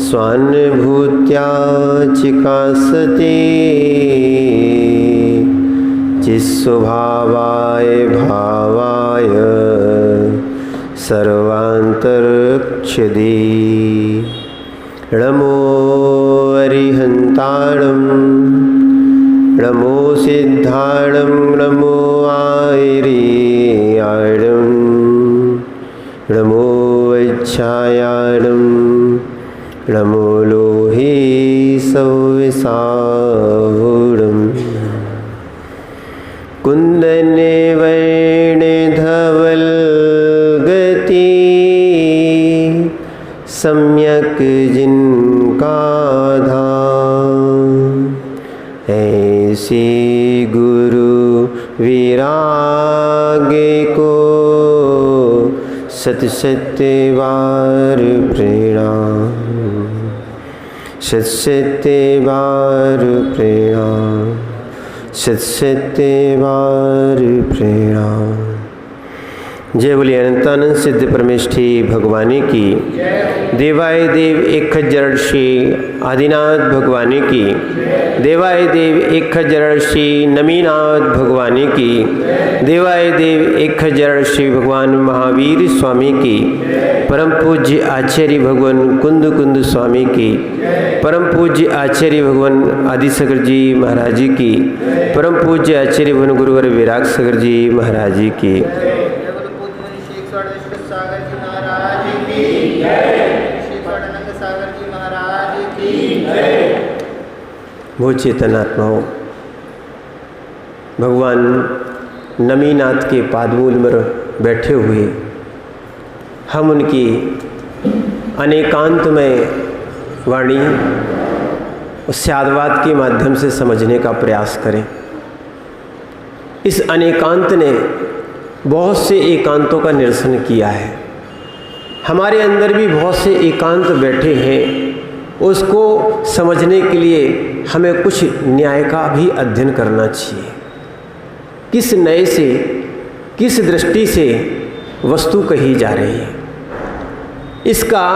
स्वानुभूत्या चिकासते चिस्वभावाय भावाय सर्वान्तरक्षदे नमो अरिहन्ताणं नमो सिद्धाणं नमो आयर्याणं नमो वैच्छायाणं नमो लोहे सौविसावुडं कुन्दने वर्णे धवलगति सम्यक जिनका धाम ऐसे गुरु विरागे को सत सत्यवार प्रणाम सत सत्यवार प्रणाम सत सत्यवार प्रणाम। जय बोलिए अनंतानंद सिद्ध परमेष्ठी भगवानी की, देवाय देव एक खज्जर श्री आदिनाथ भगवानी की, देवाय देव एक खज्जर श्री नमीनाथ भगवानी की, देवाय देव एक खज्जर श्री भगवान महावीर स्वामी की, परम पूज्य आचार्य भगवान कुंद कुंद स्वामी की, परम पूज्य आचार्य भगवान आदिशंकर जी महाराज जी की, परम पूज्य आचार्य भगवान गुरुवर विराग सागर जी महाराज जी की। वो चेतनात्माओं, भगवान नमीनाथ के पादमूल में बैठे हुए हम उनकी अनेकांतमय वाणी उस साधवाद के माध्यम से समझने का प्रयास करें। इस अनेकांत ने बहुत से एकांतों का निरसन किया है। हमारे अंदर भी बहुत से एकांत बैठे हैं। उसको समझने के लिए हमें कुछ न्याय का भी अध्ययन करना चाहिए। किस नए से, किस दृष्टि से वस्तु कही जा रही है, इसका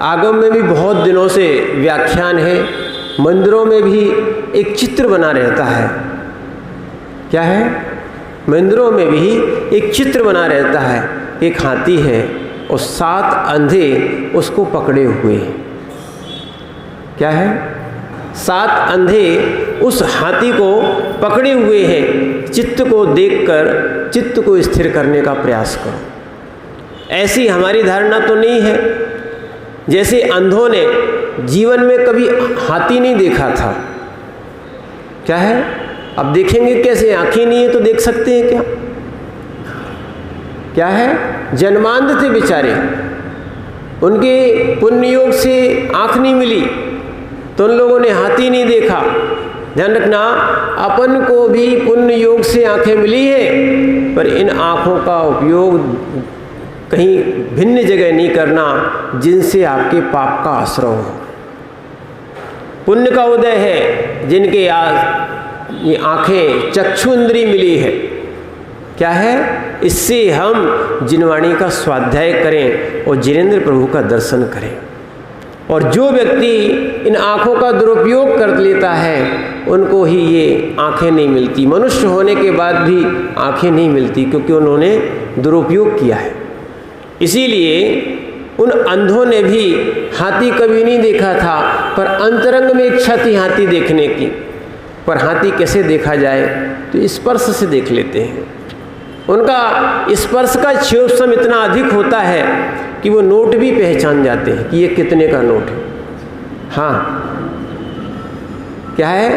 आगम में भी बहुत दिनों से व्याख्यान है। मंदिरों में भी एक चित्र बना रहता है। क्या है? मंदिरों में भी एक चित्र बना रहता है। एक हाथी है और 7 अंधे उसको पकड़े हुए हैं। क्या है? 7 अंधे उस हाथी को पकड़े हुए हैं। चित्त को देखकर चित्त को स्थिर करने का प्रयास करो। ऐसी हमारी धारणा तो नहीं है। जैसे अंधों ने जीवन में कभी हाथी नहीं देखा था। क्या है? अब देखेंगे कैसे? आंखें नहीं है तो देख सकते हैं क्या? क्या है? जन्मांध थे बेचारे, उनके पुण्य योग से आंख नहीं मिली तो उन लोगों ने हाथी नहीं देखा। ध्यान रखना, अपन को भी पुण्य योग से आंखें मिली है, पर इन आंखों का उपयोग कहीं भिन्न जगह नहीं करना जिनसे आपके पाप का आश्रय हो। पुण्य का उदय है जिनके ये आंखें चक्षु इंद्री मिली है। क्या है? इससे हम जिनवाणी का स्वाध्याय करें और जिनेंद्र प्रभु का दर्शन करें। और जो व्यक्ति इन आँखों का दुरुपयोग कर लेता है उनको ही ये आँखें नहीं मिलती। मनुष्य होने के बाद भी आँखें नहीं मिलती क्योंकि उन्होंने दुरुपयोग किया है। इसीलिए उन अंधों ने भी हाथी कभी नहीं देखा था, पर अंतरंग में इच्छा थी हाथी देखने की। पर हाथी कैसे देखा जाए? तो स्पर्श से देख लेते हैं। उनका स्पर्श का क्षेत्रफल इतना अधिक होता है कि वो नोट भी पहचान जाते हैं कि ये कितने का नोट है। हाँ, क्या है?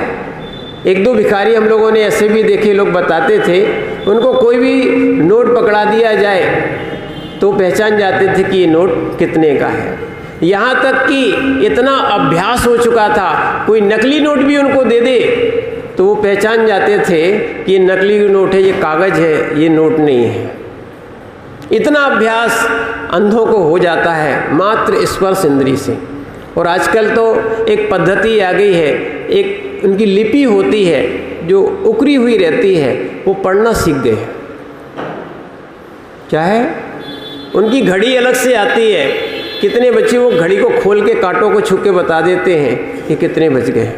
1-2 भिखारी हम लोगों ने ऐसे भी देखे, लोग बताते थे उनको कोई भी नोट पकड़ा दिया जाए तो पहचान जाते थे कि ये नोट कितने का है। यहाँ तक कि इतना अभ्यास हो चुका था, कोई नकली नोट भी उनको दे दे तो वो पहचान जाते थे कि ये नकली नोट है, ये कागज़ है, ये नोट नहीं है। इतना अभ्यास अंधों को हो जाता है मात्र स्पर्श इंद्री से। और आजकल तो एक पद्धति आ गई है, एक उनकी लिपि होती है जो उकरी हुई रहती है, वो पढ़ना सीख गए। क्या है? उनकी घड़ी अलग से आती है। कितने बच्चे वो घड़ी को खोल के कांटों को छू के बता देते हैं कि कितने बज गए।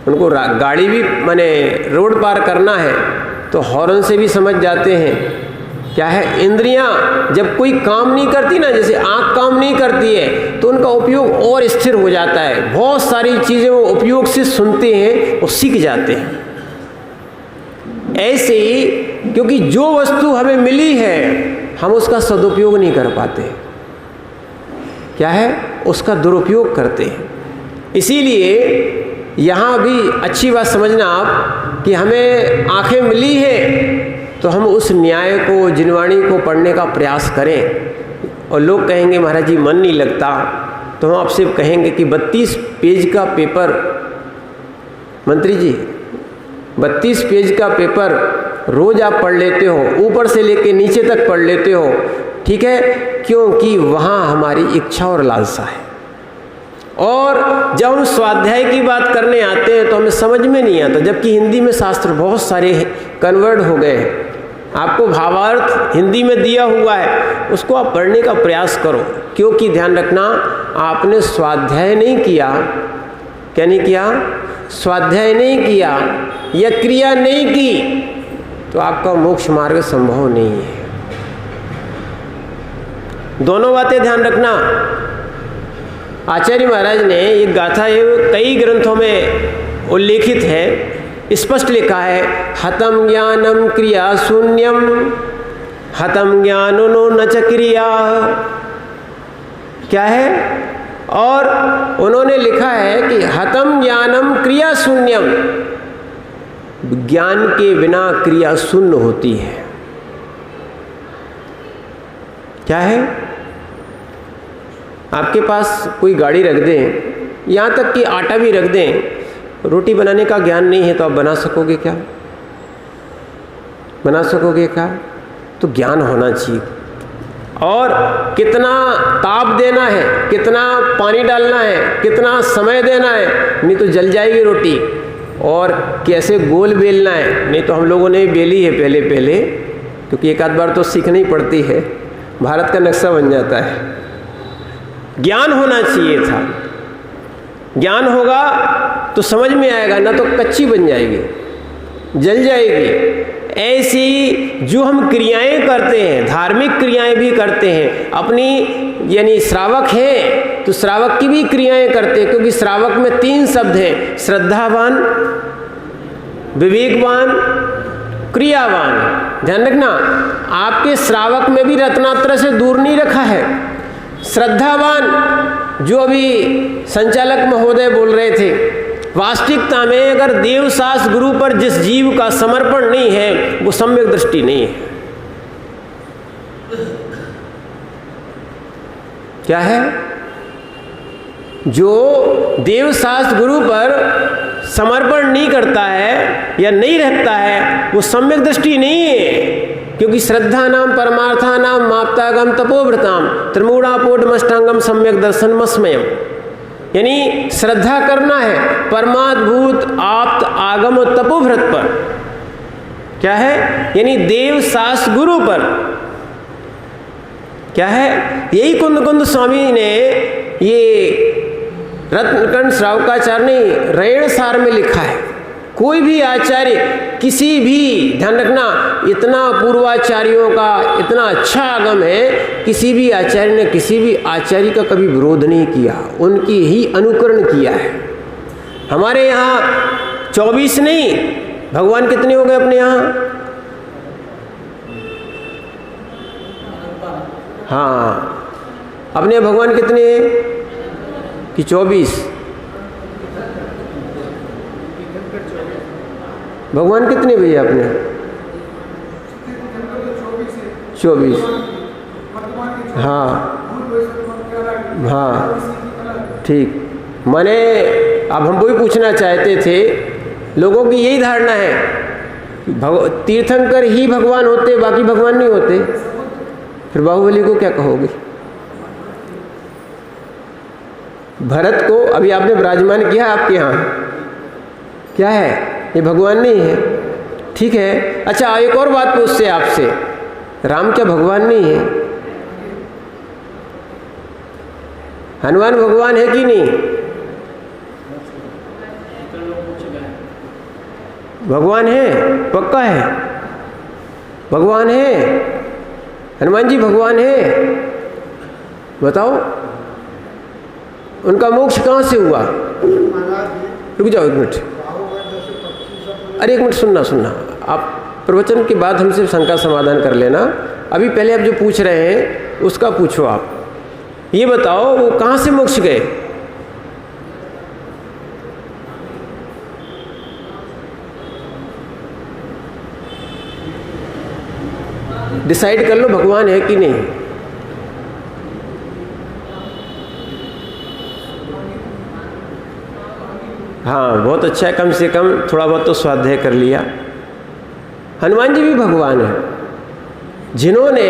उनको गाड़ी भी माने रोड पार करना है तो हॉर्न से भी समझ जाते हैं। क्या है, इंद्रियां जब कोई काम नहीं करती ना, जैसे आँख काम नहीं करती है तो उनका उपयोग और स्थिर हो जाता है। बहुत सारी चीज़ें वो उपयोग से सुनते हैं और सीख जाते हैं। ऐसे ही क्योंकि जो वस्तु हमें मिली है हम उसका सदुपयोग नहीं कर पाते, क्या है, उसका दुरुपयोग करते हैं। इसीलिए यहाँ भी अच्छी बात समझना आप कि हमें आंखें मिली है तो हम उस न्याय को, जिनवाणी को पढ़ने का प्रयास करें। और लोग कहेंगे महाराज जी मन नहीं लगता, तो हम आपसे कहेंगे कि 32 पेज का पेपर, मंत्री जी 32 पेज का पेपर रोज़ आप पढ़ लेते हो, ऊपर से लेके नीचे तक पढ़ लेते हो, ठीक है, क्योंकि वहाँ हमारी इच्छा और लालसा है। और जब हम स्वाध्याय की बात करने आते हैं तो हमें समझ में नहीं आता, जबकि हिंदी में शास्त्र बहुत सारे कन्वर्ट हो गए हैं। आपको भावार्थ हिंदी में दिया हुआ है, उसको आप पढ़ने का प्रयास करो, क्योंकि ध्यान रखना आपने स्वाध्याय नहीं किया। क्या नहीं किया? स्वाध्याय नहीं किया या क्रिया नहीं की तो आपका मोक्ष मार्ग संभव नहीं है। दोनों बातें ध्यान रखना। आचार्य महाराज ने ये गाथा कई ग्रंथों में उल्लेखित है, स्पष्ट लिखा है, हतम ज्ञानम क्रिया शून्यम, हतम ज्ञानो न च क्रिया। क्या है? और उन्होंने लिखा है कि हतम ज्ञानम क्रिया शून्यम, ज्ञान के बिना क्रिया शून्य होती है। क्या है? आपके पास कोई गाड़ी रख दें, यहाँ तक कि आटा भी रख दें, रोटी बनाने का ज्ञान नहीं है तो आप बना सकोगे क्या? बना सकोगे क्या? तो ज्ञान होना चाहिए। और कितना ताप देना है, कितना पानी डालना है, कितना समय देना है, नहीं तो जल जाएगी रोटी। और कैसे गोल बेलना है, नहीं तो हम लोगों ने बेली है पहले क्योंकि एक आध बार तो सीखनी ही पड़ती है, भारत का नक्शा बन जाता है। ज्ञान होना चाहिए था। ज्ञान होगा तो समझ में आएगा, ना तो कच्ची बन जाएगी, जल जाएगी। ऐसी जो हम क्रियाएं करते हैं, धार्मिक क्रियाएं भी करते हैं, अपनी यानी श्रावक है तो श्रावक की भी क्रियाएं करते हैं, क्योंकि श्रावक में 3 शब्द हैं, श्रद्धावान, विवेकवान, क्रियावान। ध्यान रखना, आपके श्रावक में भी रत्नात्र से दूर नहीं रखा है। श्रद्धावान जो अभी संचालक महोदय बोल रहे थे, वास्तविकता में अगर देवशास गुरु पर जिस जीव का समर्पण नहीं है वो सम्यक दृष्टि नहीं है। क्या है? जो देवशास गुरु पर समर्पण नहीं करता है या नहीं रखता है वो सम्यक दृष्टि नहीं है, क्योंकि श्रद्धा नाम परमार्था नाम माप्तागम तपोव्रताम त्रिमूढ़ापोटमष्टांगम सम्यक दर्शन मस्मयम। यानी श्रद्धा करना है परमाद्भूत आप्त आगम और तपोव्रत पर। क्या है? यानी देव सास गुरु पर। क्या है? यही कुंद स्वामी ने ये रत्नकंठ श्रावकाचार्य ने रेण सार में लिखा है। कोई भी आचार्य किसी भी, ध्यान रखना, इतना पूर्वाचार्यों का इतना अच्छा आगम है, किसी भी आचार्य ने किसी भी आचार्य का कभी विरोध नहीं किया, उनकी ही अनुकरण किया है। हमारे यहाँ 24 नहीं, भगवान कितने हो गए अपने यहाँ? हाँ, अपने भगवान कितने हैं कि 24? भगवान कितने भैया अपने? 24। हाँ हाँ, ठीक। मैंने अब हम वही पूछना चाहते थे, लोगों की यही धारणा है कि तीर्थंकर ही भगवान होते, बाकी भगवान नहीं होते। फिर बाहुबली को क्या कहोगे? भरत को अभी आपने विराजमान किया आपके यहाँ, क्या है? ये भगवान नहीं है। ठीक है। अच्छा, एक और बात पूछते आपसे, राम क्या भगवान नहीं है? हनुमान भगवान है कि नहीं? भगवान है, पक्का है भगवान है। हनुमान जी भगवान है। बताओ उनका मोक्ष कहाँ से हुआ? रुक जाओ एक मिनट, अरे एक मिनट सुनना। आप प्रवचन के बाद हमसे शंका समाधान कर लेना। अभी पहले आप जो पूछ रहे हैं उसका पूछो। आप ये बताओ वो कहाँ से मोक्ष गए? डिसाइड कर लो भगवान है कि नहीं। हाँ बहुत अच्छा है, कम से कम थोड़ा बहुत तो स्वाध्याय कर लिया। हनुमान जी भी भगवान है जिन्होंने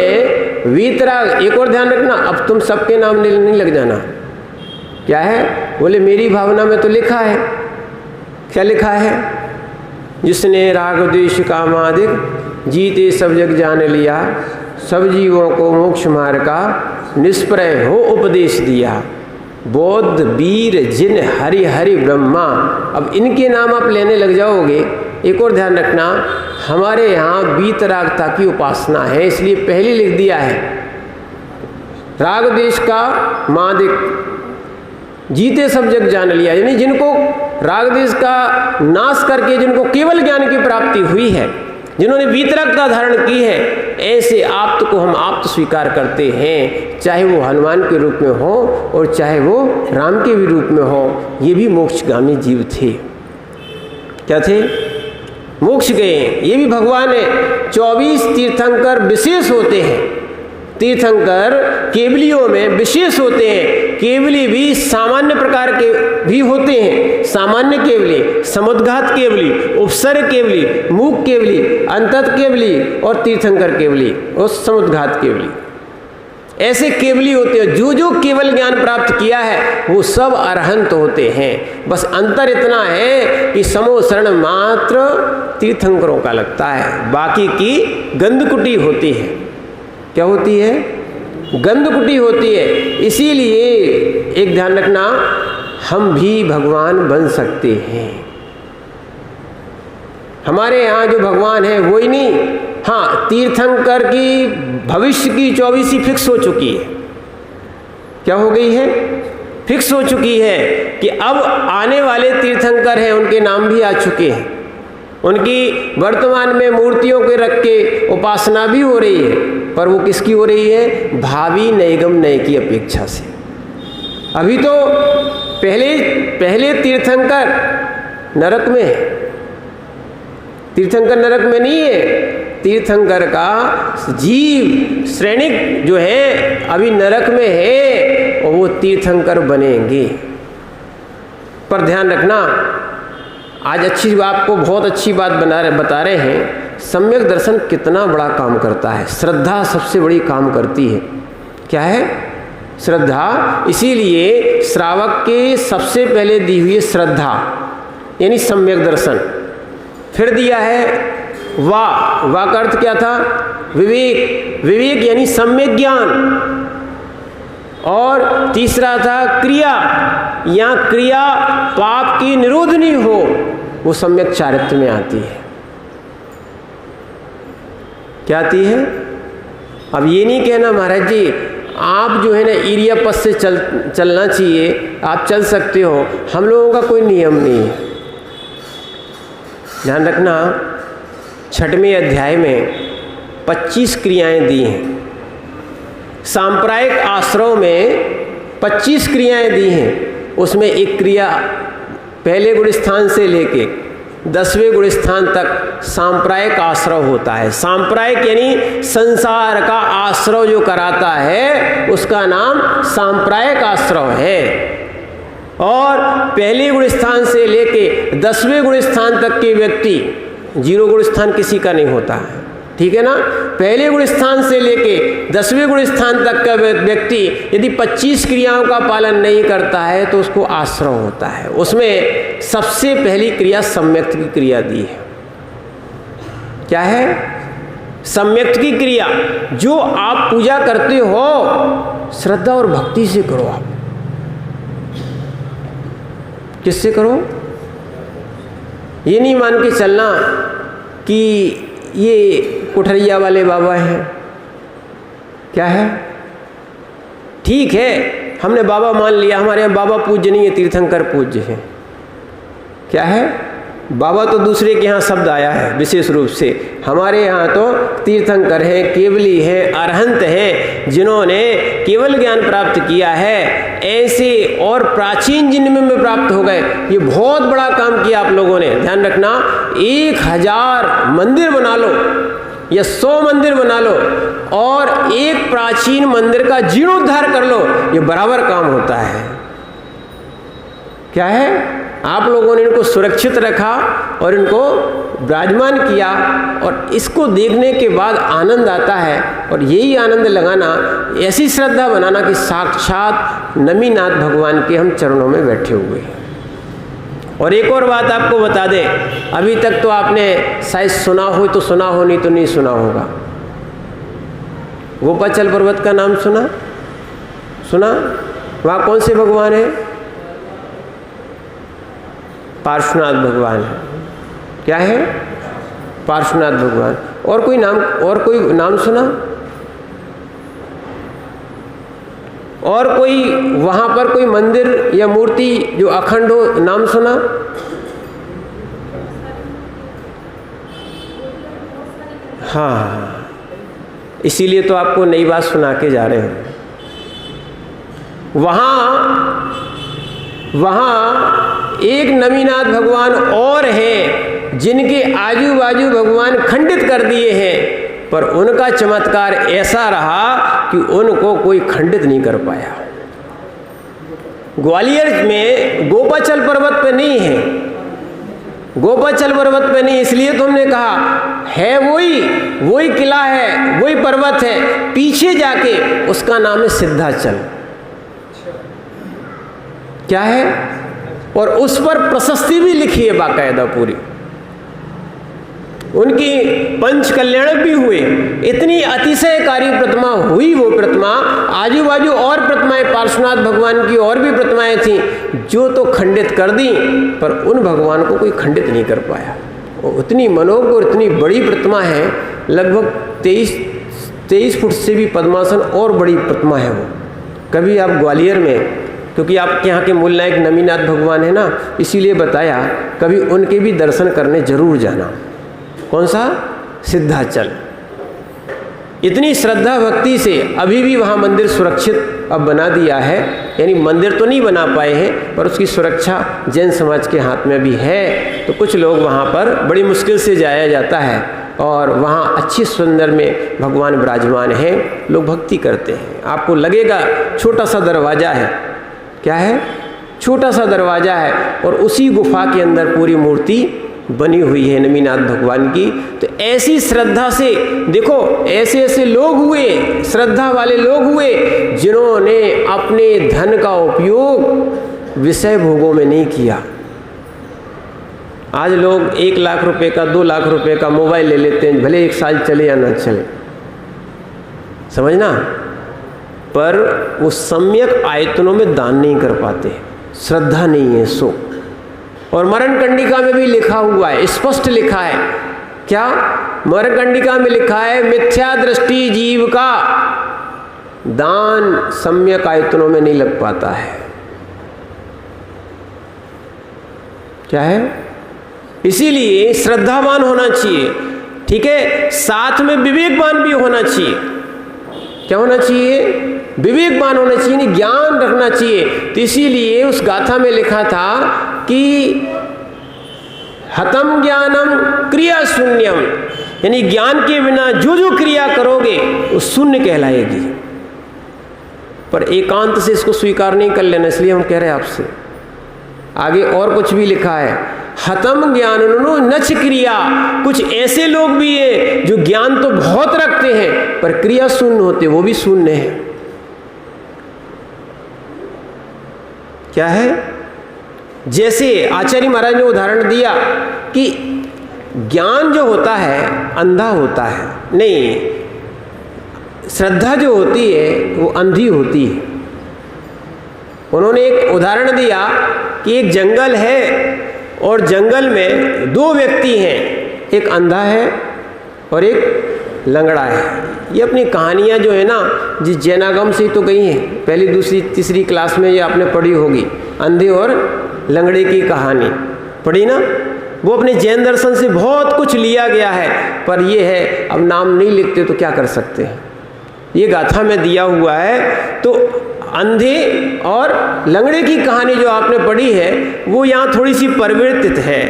वीतराग, एक और ध्यान रखना, अब तुम सबके नाम नहीं लग जाना। क्या है? बोले मेरी भावना में तो लिखा है। क्या लिखा है? जिसने राग द्वेष कामादिक जीते सब जग जान लिया, सब जीवों को मोक्ष मार्ग का निष्प्रय हो उपदेश दिया। बौद्ध वीर जिन हरि हरि ब्रह्मा। अब इनके नाम आप लेने लग जाओगे। एक और ध्यान रखना, हमारे यहाँ वीतरागता की उपासना है, इसलिए पहले लिख दिया है राग देश का मादिक जीते सब जग जान लिया, यानी जिनको राग देश का नाश करके जिनको केवल ज्ञान की प्राप्ति हुई है, जिन्होंने वीतरागता धारण की है, ऐसे आप्त को हम आप्त स्वीकार करते हैं, चाहे वो हनुमान के रूप में हो और चाहे वो राम के भी रूप में हो। ये भी मोक्षगामी जीव थे। क्या थे? मोक्ष गए। ये भी भगवान है। 24 तीर्थंकर विशेष होते हैं। तीर्थंकर केवलियों में विशेष होते हैं। केवली भी सामान्य प्रकार के भी होते हैं। सामान्य केवली, समुद्घात केवली, उपसर्ग केवली, मूक केवली, अंतत केवली और तीर्थंकर केवली और समुद्घात केवली, ऐसे केवली होते हैं। जो जो केवल ज्ञान प्राप्त किया है वो सब अरहंत होते हैं। बस अंतर इतना है कि समोसरण मात्र तीर्थंकरों का लगता है, बाकी की गंधकुटी होती है। क्या होती है? गंधकुटी होती है। इसीलिए एक ध्यान रखना, हम भी भगवान बन सकते हैं। हमारे यहाँ जो भगवान है वो ही नहीं, हाँ तीर्थंकर की भविष्य की 24 फिक्स हो चुकी है। क्या हो गई है? फिक्स हो चुकी है कि अब आने वाले तीर्थंकर हैं, उनके नाम भी आ चुके हैं। उनकी वर्तमान में मूर्तियों के रख के उपासना भी हो रही है, पर वो किसकी हो रही है? भावी नैगम नय की अपेक्षा से। अभी तो पहले तीर्थंकर नरक में है। तीर्थंकर नरक में नहीं है। तीर्थंकर का जीव श्रेणिक जो है अभी नरक में है और वो तीर्थंकर बनेंगे। पर ध्यान रखना, आज आपको बहुत अच्छी बात बता रहे हैं। सम्यक दर्शन कितना बड़ा काम करता है। श्रद्धा सबसे बड़ी काम करती है। क्या है? श्रद्धा। इसीलिए श्रावक के सबसे पहले दी हुई श्रद्धा यानी सम्यक दर्शन। फिर दिया है वाह का अर्थ क्या था? विवेक यानी सम्यक ज्ञान। और तीसरा था क्रिया, या क्रिया पाप की निरोधनी हो, वो सम्यक चारित्र में आती है। क्या आती है? अब ये नहीं कहना महाराज जी आप जो है ना एरिया पथ से चलना चाहिए, आप चल सकते हो। हम लोगों का कोई नियम नहीं है। ध्यान रखना, 6वें अध्याय में 25 क्रियाएं दी हैं। सांप्रदायिक आश्रम में 25 क्रियाएं दी हैं। उसमें एक क्रिया पहले गुण स्थान से लेके 10वें गुण स्थान तक सांप्रदायिक आश्रय होता है। सांप्रदायिक यानी संसार का आश्रय जो कराता है उसका नाम सांप्रदायिक आश्रय है। और पहले गुण स्थान से लेके 10वें गुण स्थान तक के व्यक्ति, 0 गुण स्थान किसी का नहीं होता है, ठीक है ना। पहले गुण स्थान से लेके 10वें गुण स्थान तक का व्यक्ति यदि 25 क्रियाओं का पालन नहीं करता है तो उसको आश्रय होता है। उसमें सबसे पहली क्रिया सम्यक की क्रिया दी है। क्या है? सम्यक्त की क्रिया, जो आप पूजा करते हो श्रद्धा और भक्ति से करो। आप किससे करो? ये नहीं मान के चलना कि ये कुठरिया वाले बाबा हैं। क्या है? ठीक है, हमने बाबा मान लिया, हमारे यहाँ बाबा पूज्य नहीं है, तीर्थंकर पूज्य है। क्या है? बाबा तो दूसरे के यहाँ शब्द आया है विशेष रूप से, हमारे यहाँ तो तीर्थंकर हैं, केवली हैं, अरहंत हैं, जिन्होंने केवल ज्ञान प्राप्त किया है, ऐसे और प्राचीन जिन्म में प्राप्त हो गए। ये बहुत बड़ा काम किया आप लोगों ने। ध्यान रखना, 1000 मंदिर बना लो या 100 मंदिर बना लो और एक प्राचीन मंदिर का जीर्णोद्धार कर लो, ये बराबर काम होता है। क्या है? आप लोगों ने इनको सुरक्षित रखा और इनको विराजमान किया, और इसको देखने के बाद आनंद आता है। और यही आनंद लगाना, ऐसी श्रद्धा बनाना कि साक्षात नमीनाथ भगवान के हम चरणों में बैठे हुए हैं। और एक और बात आपको बता दें, अभी तक तो आपने शायद सुना हो तो सुना हो, नहीं तो नहीं सुना होगा। गोपाचल पर्वत का नाम सुना? वहाँ कौन से भगवान है? पार्श्वनाथ भगवान है। क्या है? पार्श्वनाथ भगवान। और कोई नाम सुना? और कोई वहाँ पर कोई मंदिर या मूर्ति जो अखंड हो, नाम सुना? हाँ, इसीलिए तो आपको नई बात सुना के जा रहे हैं। वहाँ एक नमीनाथ भगवान और हैं जिनके आजू बाजू भगवान खंडित कर दिए हैं, पर उनका चमत्कार ऐसा रहा कि उनको कोई खंडित नहीं कर पाया। ग्वालियर में गोपाचल पर्वत पे नहीं है, गोपाचल पर्वत पे नहीं, इसलिए तो हमने कहा है वही किला है, वही पर्वत है, पीछे जाके उसका नाम है सिद्धाचल। क्या है? और उस पर प्रशस्ति भी लिखी है बाकायदा पूरी, उनकी पंच कल्याण भी हुए। इतनी अतिशयकारी प्रतिमा हुई, वो प्रतिमा आजू बाजू और प्रतिमाएं, पार्श्वनाथ भगवान की और भी प्रतिमाएं थीं जो तो खंडित कर दी, पर उन भगवान को कोई खंडित नहीं कर पाया। वो इतनी मनोज्ञ और इतनी बड़ी प्रतिमा है, लगभग 23 फुट से भी पद्मासन और बड़ी प्रतिमा है वो। कभी आप ग्वालियर में, क्योंकि आपके यहाँ के मूल नायक नमीनाथ भगवान है ना, इसीलिए बताया, कभी उनके भी दर्शन करने जरूर जाना। कौन सा? सिद्धाचल। इतनी श्रद्धा भक्ति से अभी भी वहाँ मंदिर सुरक्षित अब बना दिया है, यानी मंदिर तो नहीं बना पाए हैं पर उसकी सुरक्षा जैन समाज के हाथ में भी है। तो कुछ लोग वहाँ पर बड़ी मुश्किल से जाया जाता है और वहाँ अच्छी सुंदर में भगवान विराजमान हैं, लोग भक्ति करते हैं। आपको लगेगा छोटा सा दरवाज़ा है। क्या है? छोटा सा दरवाज़ा है और उसी गुफा के अंदर पूरी मूर्ति बनी हुई है नमीनाथ भगवान की। तो ऐसी श्रद्धा से देखो, ऐसे लोग हुए, श्रद्धा वाले लोग हुए जिन्होंने अपने धन का उपयोग विषय भोगों में नहीं किया। आज लोग 1 लाख रुपए का, 2 लाख रुपए का मोबाइल ले लेते हैं, भले 1 साल चले या ना चले, समझना, पर वो सम्यक आयतनों में दान नहीं कर पाते, श्रद्धा नहीं है सो। और मरण कंडिका में भी लिखा हुआ है, स्पष्ट लिखा है। क्या? मरण कंडिका में लिखा है, मिथ्या दृष्टि जीव का दान सम्यक आयतनों में नहीं लग पाता है। क्या है? इसीलिए श्रद्धावान होना चाहिए, ठीक है, साथ में विवेकवान भी होना चाहिए। क्या होना चाहिए? विवेकवान होना चाहिए, ज्ञान रखना चाहिए। तो इसीलिए उस गाथा में लिखा था कि हतम ज्ञानम क्रिया शून्यम, यानी ज्ञान के बिना जो क्रिया करोगे वो शून्य कहलाएगी। पर एकांत से इसको स्वीकार नहीं कर लेना, इसलिए हम कह रहे हैं आपसे। आगे और कुछ भी लिखा है, हतम ज्ञान नच क्रिया। कुछ ऐसे लोग भी हैं जो ज्ञान तो बहुत रखते हैं पर क्रिया शून्य होते, वो भी शून्य है। क्या है? जैसे आचार्य महाराज ने उदाहरण दिया कि ज्ञान जो होता है अंधा होता है, नहीं, श्रद्धा जो होती है वो अंधी होती है। उन्होंने एक उदाहरण दिया कि एक जंगल है और जंगल में दो व्यक्ति हैं, एक अंधा है और एक लंगड़ा है। ये अपनी कहानियाँ जो है ना, जिस जैनागम से तो गई हैं, पहली दूसरी तीसरी क्लास में ये आपने पढ़ी होगी, अंधे और लंगड़े की कहानी पढ़ी ना। वो अपने जैन दर्शन से बहुत कुछ लिया गया है, पर ये है अब नाम नहीं लिखते तो क्या कर सकते हैं, ये गाथा में दिया हुआ है। तो अंधे और लंगड़े की कहानी जो आपने पढ़ी है वो यहाँ थोड़ी सी परिवर्तित है,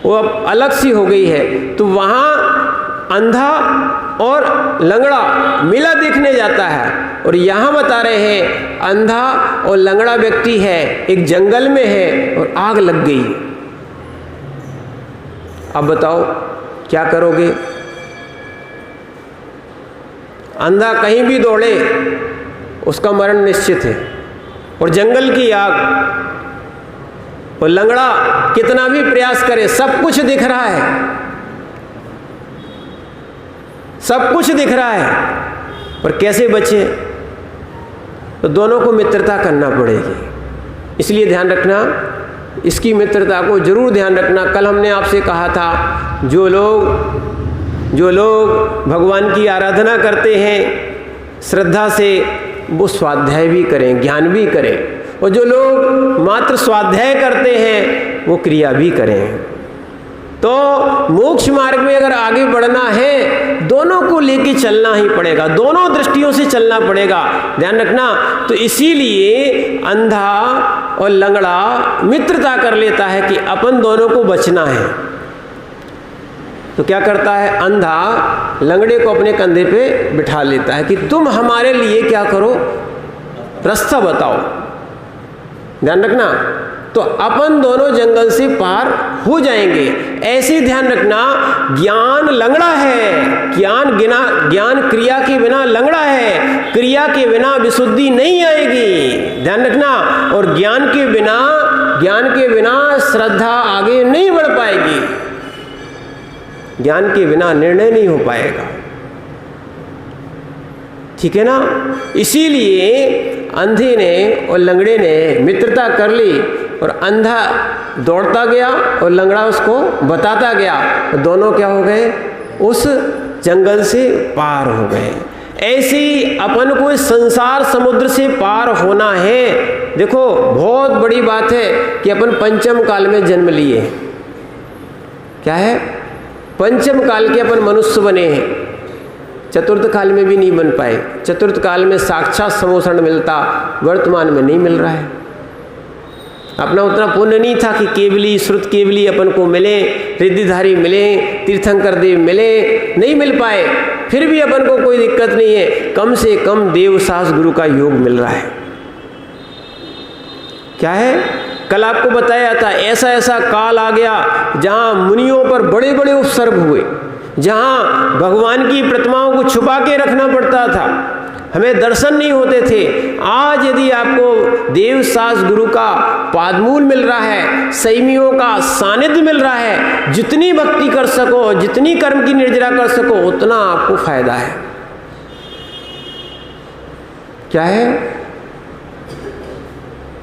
वो अब अलग सी हो गई है। तो वहाँ अंधा और लंगड़ा मेला देखने जाता है, और यहाँ बता रहे हैं अंधा और लंगड़ा व्यक्ति है, एक जंगल में है और आग लग गई। अब बताओ क्या करोगे? अंधा कहीं भी दौड़े उसका मरण निश्चित है, और जंगल की आग, और लंगड़ा कितना भी प्रयास करे, सब कुछ दिख रहा है, सब कुछ दिख रहा है, पर कैसे बचे? तो दोनों को मित्रता करना पड़ेगी। इसलिए ध्यान रखना, इसकी मित्रता को जरूर ध्यान रखना। कल हमने आपसे कहा था जो लोग भगवान की आराधना करते हैं श्रद्धा से, वो स्वाध्याय भी करें, ज्ञान भी करें, और जो लोग मात्र स्वाध्याय करते हैं वो क्रिया भी करें। तो मोक्ष मार्ग में अगर आगे बढ़ना है, दोनों को लेके चलना ही पड़ेगा, दोनों दृष्टियों से चलना पड़ेगा, ध्यान रखना। तो इसीलिए अंधा और लंगड़ा मित्रता कर लेता है कि अपन दोनों को बचना है। तो क्या करता है, अंधा लंगड़े को अपने कंधे पे बिठा लेता है कि तुम हमारे लिए क्या करो, रास्ता बताओ, ध्यान रखना। तो अपन दोनों जंगल से पार हो जाएंगे। ऐसे ध्यान रखना, ज्ञान लंगड़ा है, ज्ञान क्रिया के बिना लंगड़ा है, क्रिया के बिना विशुद्धि नहीं आएगी, ध्यान रखना। और ज्ञान के बिना श्रद्धा आगे नहीं बढ़ पाएगी, ज्ञान के बिना निर्णय नहीं हो पाएगा, ठीक है ना। इसीलिए अंधे ने और लंगड़े ने मित्रता कर ली, और अंधा दौड़ता गया और लंगड़ा उसको बताता गया, तो दोनों क्या हो गए, उस जंगल से पार हो गए। ऐसे ही अपन को इस संसार समुद्र से पार होना है। देखो बहुत बड़ी बात है कि अपन पंचम काल में जन्म लिए, क्या है, पंचम काल के अपन मनुष्य बने हैं, चतुर्थ काल में भी नहीं बन पाए। चतुर्थ काल में साक्षात समोषण मिलता, वर्तमान में नहीं मिल रहा है। अपना उतना पुण्य नहीं था कि केवली श्रुत केवली अपन को मिले, रिद्धिधारी मिले, तीर्थंकर देव मिले, नहीं मिल पाए। फिर भी अपन को कोई दिक्कत नहीं है, कम से कम देवसास गुरु का योग मिल रहा है। क्या है, कल आपको बताया था ऐसा ऐसा काल आ गया जहाँ मुनियों पर बड़े बड़े उपसर्ग हुए, जहाँ भगवान की प्रतिमाओं को छुपा के रखना पड़ता था, हमें दर्शन नहीं होते थे। आज यदि आपको देवसास गुरु का पादमूल मिल रहा है, संयमियों का सानिध्य मिल रहा है, जितनी भक्ति कर सको, जितनी कर्म की निर्जरा कर सको, उतना आपको फायदा है। क्या है,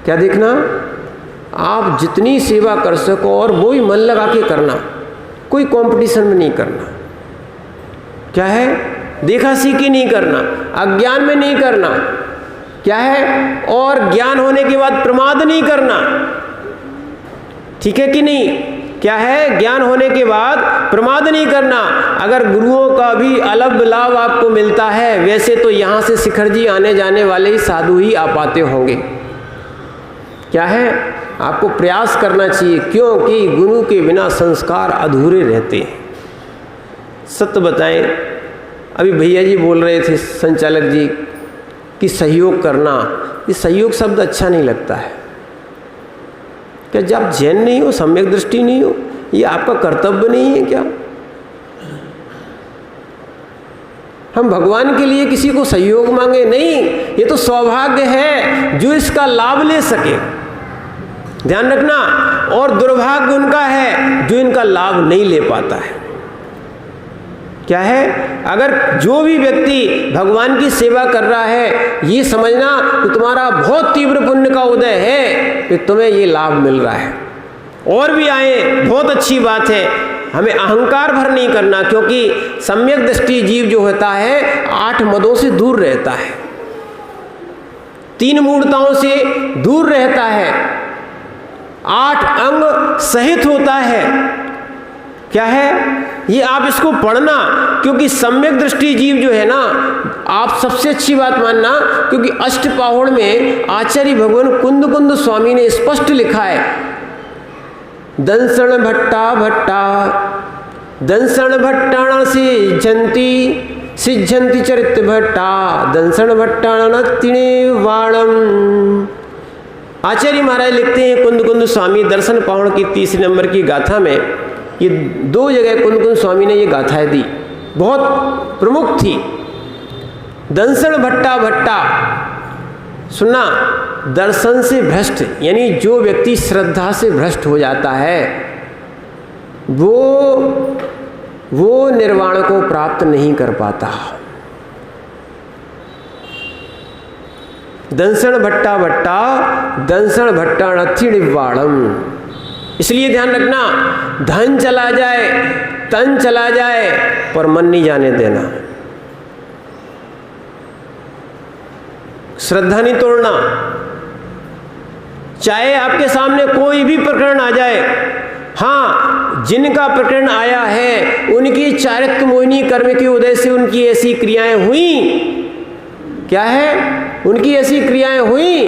क्या देखना, आप जितनी सेवा कर सको और वो ही मन लगा के करना, कोई कंपटीशन में नहीं करना। क्या है, देखा सीखी नहीं करना, अज्ञान में नहीं करना, क्या है, और ज्ञान होने के बाद प्रमाद नहीं करना, ठीक है कि नहीं। क्या है, ज्ञान होने के बाद प्रमाद नहीं करना। अगर गुरुओं का भी अलग लाभ आपको मिलता है, वैसे तो यहाँ से शिखर जी आने जाने वाले ही साधु ही आ पाते होंगे। क्या है, आपको प्रयास करना चाहिए, क्योंकि गुरु के बिना संस्कार अधूरे रहते हैं। सत्य बताएं, अभी भैया जी बोल रहे थे संचालक जी कि सहयोग करना, ये सहयोग शब्द अच्छा नहीं लगता है। क्या जब जैन नहीं हो, सम्यक दृष्टि नहीं हो, ये आपका कर्तव्य नहीं है क्या? हम भगवान के लिए किसी को सहयोग मांगे नहीं, ये तो सौभाग्य है जो इसका लाभ ले सके, ध्यान रखना। और दुर्भाग्य उनका है जो इनका लाभ नहीं ले पाता है। क्या है? अगर जो भी व्यक्ति भगवान की सेवा कर रहा है, ये समझना कि तुम्हारा बहुत तीव्र पुण्य का उदय है कि तुम्हें ये लाभ मिल रहा है। और भी आए, बहुत अच्छी बात है, हमें अहंकार भर नहीं करना, क्योंकि सम्यक दृष्टि जीव जो होता है 8 मदों से दूर रहता है, 3 मूर्ताओं से दूर रहता है, 8 अंग सहित होता है। क्या है? ये आप इसको पढ़ना, क्योंकि सम्यक दृष्टि जीव जो है ना, आप सबसे अच्छी बात मानना, क्योंकि अष्टपाहुड़ में आचार्य भगवान कुंद कुंद स्वामी ने स्पष्ट लिखा है, दंसण भट्टा भट्टा दंसण भट्टाण सिद्धंति चरित्र भट्टा दंसण भट्टाण तिणे वाणम। आचार्य महाराज लिखते हैं कुंद कुंद स्वामी दर्शन पाहुड़ की 30 नंबर की गाथा में, ये 2 जगह कुंद कुंद स्वामी ने ये गाथाएं दी, बहुत प्रमुख थी। दंसण भट्टा भट्टा सुनना, दर्शन से भ्रष्ट, यानी जो व्यक्ति श्रद्धा से भ्रष्ट हो जाता है वो निर्वाण को प्राप्त नहीं कर पाता। दंसण भट्टा भट्टा दंसण भट्टा नथिड़िवाणम। इसलिए ध्यान रखना, धन चला जाए, तन चला जाए, पर मन नहीं जाने देना, श्रद्धा नहीं तोड़ना। चाहे आपके सामने कोई भी प्रकरण आ जाए, हाँ, जिनका प्रकरण आया है उनकी चारित्र मोहिनी कर्म के उदय से उनकी ऐसी क्रियाएं हुई। क्या है? उनकी ऐसी क्रियाएं हुई,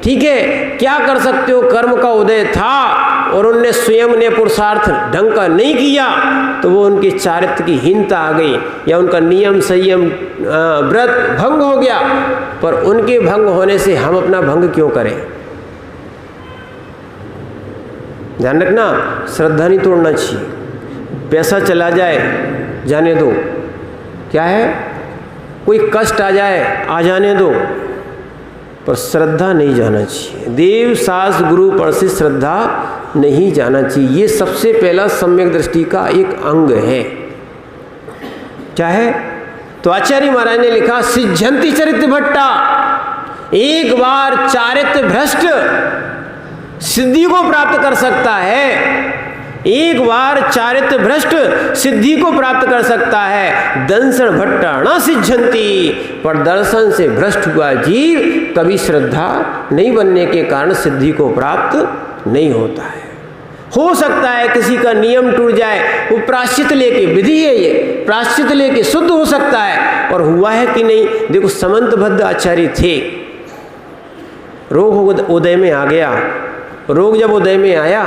ठीक है, क्या कर सकते हो, कर्म का उदय था और उनने स्वयं ने पुरुषार्थ ढंग का नहीं किया, तो वो उनकी चारित्र की हीनता आ गई, या उनका नियम संयम व्रत भंग हो गया। पर उनके भंग होने से हम अपना भंग क्यों करें? ध्यान रखना, श्रद्धा नहीं तोड़ना चाहिए। पैसा चला जाए, जाने दो। क्या है? कोई कष्ट आ जाए, आ जाने दो, पर श्रद्धा नहीं जाना चाहिए। देव शास्त्र गुरु पर से श्रद्धा नहीं जाना चाहिए। ये सबसे पहला सम्यक दृष्टि का एक अंग है। क्या है? तो आचार्य महाराज ने लिखा, सिद्धंति चरित्र भट्टा, एक बार चारित्र भ्रष्ट सिद्धि को प्राप्त कर सकता है, एक बार चारित्र भ्रष्ट सिद्धि को प्राप्त कर सकता है। दंसण भट्टा न सिद्धंति, पर दर्शन से भ्रष्ट हुआ जीव कभी श्रद्धा नहीं बनने के कारण सिद्धि को प्राप्त नहीं होता है। हो सकता है किसी का नियम टूट जाए, वो प्राश्चित लेके, विधि है ये, प्राश्चित लेके शुद्ध हो सकता है, और हुआ है कि नहीं। देखो, समंतभद्र आचार्य थे, रोग उदय में आ गया, रोग जब उदय में आया,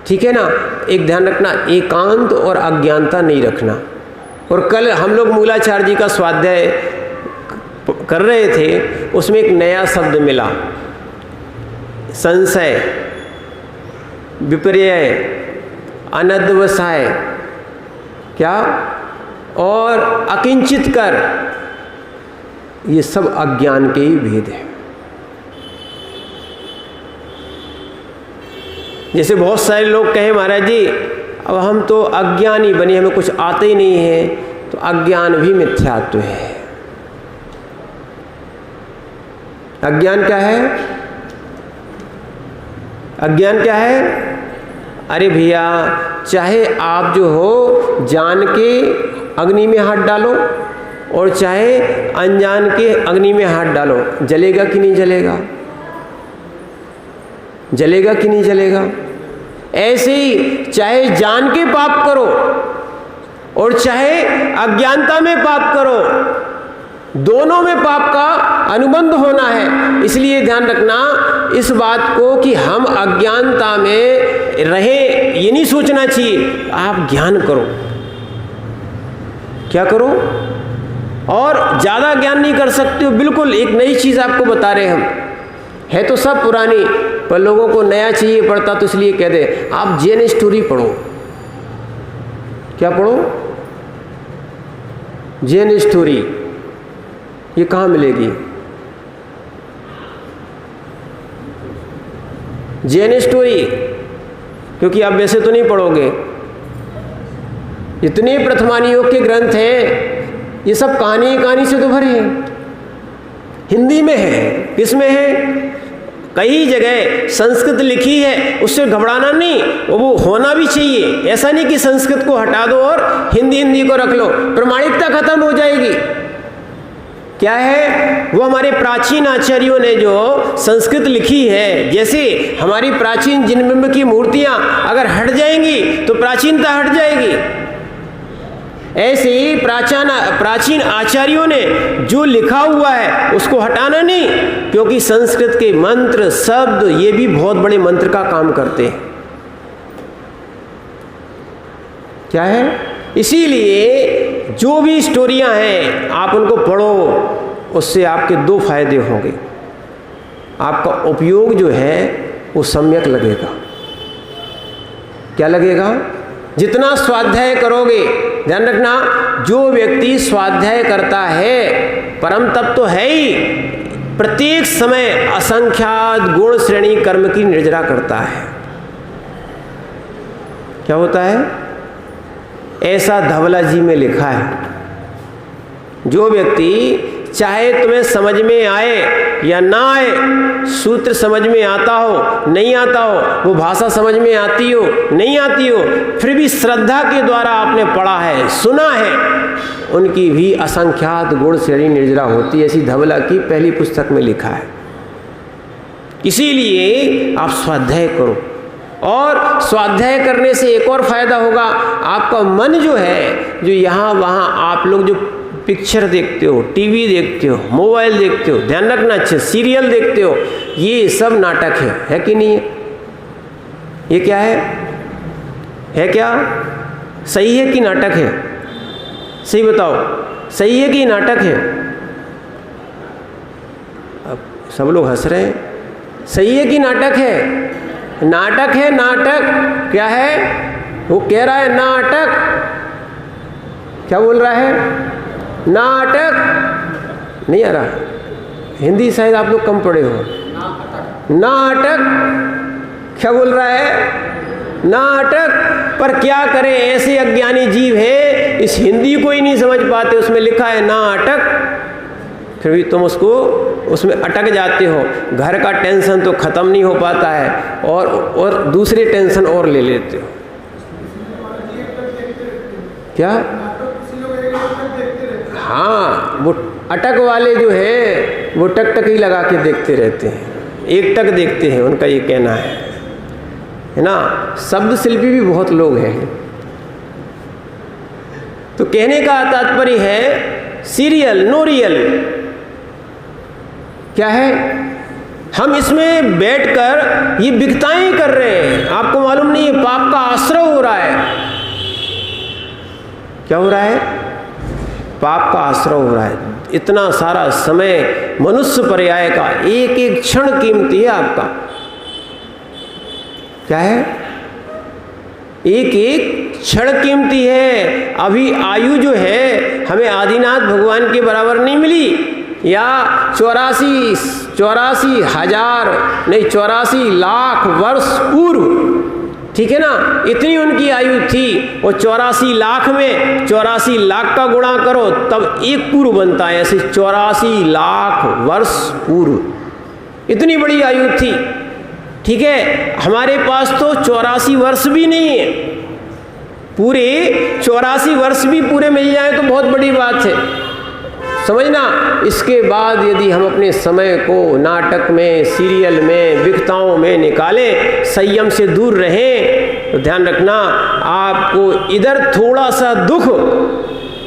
ठीक है ना, एक ध्यान रखना, एकांत और अज्ञानता नहीं रखना। और कल हम लोग मूलाचार्य जी का स्वाध्याय कर रहे थे, उसमें एक नया शब्द मिला, संशय, विपर्य, अनद्वसाय, क्या, और अकिंचित कर, ये सब अज्ञान के ही भेद है। जैसे बहुत सारे लोग कहें, महाराज जी अब हम तो अज्ञानी बने, हमें कुछ आता ही नहीं है, तो अज्ञान भी मिथ्यात्व है। अज्ञान क्या है? अज्ञान क्या है? अरे भैया, चाहे आप जो हो जान के अग्नि में हाथ डालो और चाहे अनजान के अग्नि में हाथ डालो, जलेगा कि नहीं जलेगा? जलेगा कि नहीं जलेगा? ऐसे ही चाहे जान के पाप करो और चाहे अज्ञानता में पाप करो, दोनों में पाप का अनुबंध होना है। इसलिए ध्यान रखना इस बात को कि हम अज्ञानता में रहे, ये नहीं सोचना चाहिए। आप ज्ञान करो, क्या करो, और ज़्यादा ज्ञान नहीं कर सकते हो। बिल्कुल एक नई चीज़ आपको बता रहे हम, है तो सब पुरानी, पर लोगों को नया चाहिए पड़ता, तो इसलिए कह दे आप जैन स्टोरी पढ़ो। क्या पढ़ो? जैन स्टोरी। ये कहाँ मिलेगी? जैन स्टोरी क्योंकि आप वैसे तो नहीं पढ़ोगे। इतने प्रथमानी योग के ग्रंथ हैं, ये सब कहानी से तो भरे हैं। हिंदी में है, किसमें है? कई जगह संस्कृत लिखी है, उससे घबराना नहीं, वो होना भी चाहिए। ऐसा नहीं कि संस्कृत को हटा दो और हिंदी को रख लो, प्रमाणिकता खत्म हो जाएगी। क्या है? वो हमारे प्राचीन आचार्यों ने जो संस्कृत लिखी है, जैसे हमारी प्राचीन जिनबिंब की मूर्तियां अगर हट जाएंगी तो प्राचीनता हट जाएगी। ऐसे ही प्राचीन आचार्यों ने जो लिखा हुआ है उसको हटाना नहीं, क्योंकि संस्कृत के मंत्र शब्द ये भी बहुत बड़े मंत्र का काम करते हैं। क्या है? इसीलिए जो भी स्टोरियां हैं आप उनको पढ़ो, उससे आपके दो फायदे होंगे। आपका उपयोग जो है वो सम्यक लगेगा। क्या लगेगा? जितना स्वाध्याय करोगे, ध्यान रखना, जो व्यक्ति स्वाध्याय करता है परम तप तो है ही, प्रत्येक समय असंख्यात गुण श्रेणी कर्म की निर्जरा करता है। क्या होता है? ऐसा धवला जी में लिखा है, जो व्यक्ति चाहे तुम्हें समझ में आए या ना आए, सूत्र समझ में आता हो नहीं आता हो, वो भाषा समझ में आती हो नहीं आती हो, फिर भी श्रद्धा के द्वारा आपने पढ़ा है, सुना है, उनकी भी असंख्यात गुण श्रेणी निर्जरा होती है। ऐसी धवला की पहली पुस्तक में लिखा है। इसीलिए आप स्वाध्याय करो, और स्वाध्याय करने से एक और फायदा होगा, आपका मन जो है, जो यहाँ वहाँ आप लोग जो पिक्चर देखते हो, टीवी देखते हो, मोबाइल देखते हो, ध्यान रखना, अच्छे सीरियल देखते हो, ये सब नाटक है कि नहीं है? ये क्या है क्या? सही है कि नाटक है? सही बताओ, सही है कि नाटक है? अब सब लोग हंस रहे हैं। सही है कि नाटक है? नाटक है। नाटक क्या है? वो कह रहा है नाटक। क्या बोल रहा है? नाटक। नहीं आ रहा? हिंदी शायद आप लोग कम पढ़े हो। नाटक क्या बोल रहा है? नाटक। पर क्या करें, ऐसे अज्ञानी जीव है, इस हिंदी को ही नहीं समझ पाते, उसमें लिखा है नाटक, फिर भी तुम उसमें अटक जाते हो। घर का टेंशन तो खत्म नहीं हो पाता है, और दूसरे टेंशन और ले लेते हो। क्या? हाँ, वो अटक वाले जो है वो टक ही लगा के देखते रहते हैं, एक टक देखते हैं, उनका ये कहना है ना। शब्द शिल्पी भी बहुत लोग हैं। तो कहने का तात्पर्य है सीरियल नो रियल। क्या है? हम इसमें बैठकर ये बिकताएं कर रहे हैं, आपको मालूम नहीं है, पाप का आश्रय हो रहा है। क्या हो रहा है? पाप का आश्रय हो रहा है। इतना सारा समय मनुष्य पर्याय का, एक एक क्षण कीमती है आपका। क्या है? एक एक क्षण कीमती है। अभी आयु जो है हमें आदिनाथ भगवान के बराबर नहीं मिली, या 84 लाख वर्ष पूर्व, ठीक है ना, इतनी उनकी आयु थी। और 84 लाख में 84 लाख का गुणा करो तब एक पूर्व बनता है। ऐसे 84 लाख वर्ष पूर्व इतनी बड़ी आयु थी। ठीक है, हमारे पास तो 84 वर्ष भी नहीं है। पूरे 84 वर्ष भी पूरे मिल जाए तो बहुत बड़ी बात है, समझना। इसके बाद यदि हम अपने समय को नाटक में, सीरियल में, विकताओं में निकालें, संयम से दूर रहें, तो ध्यान रखना आपको इधर थोड़ा सा दुख,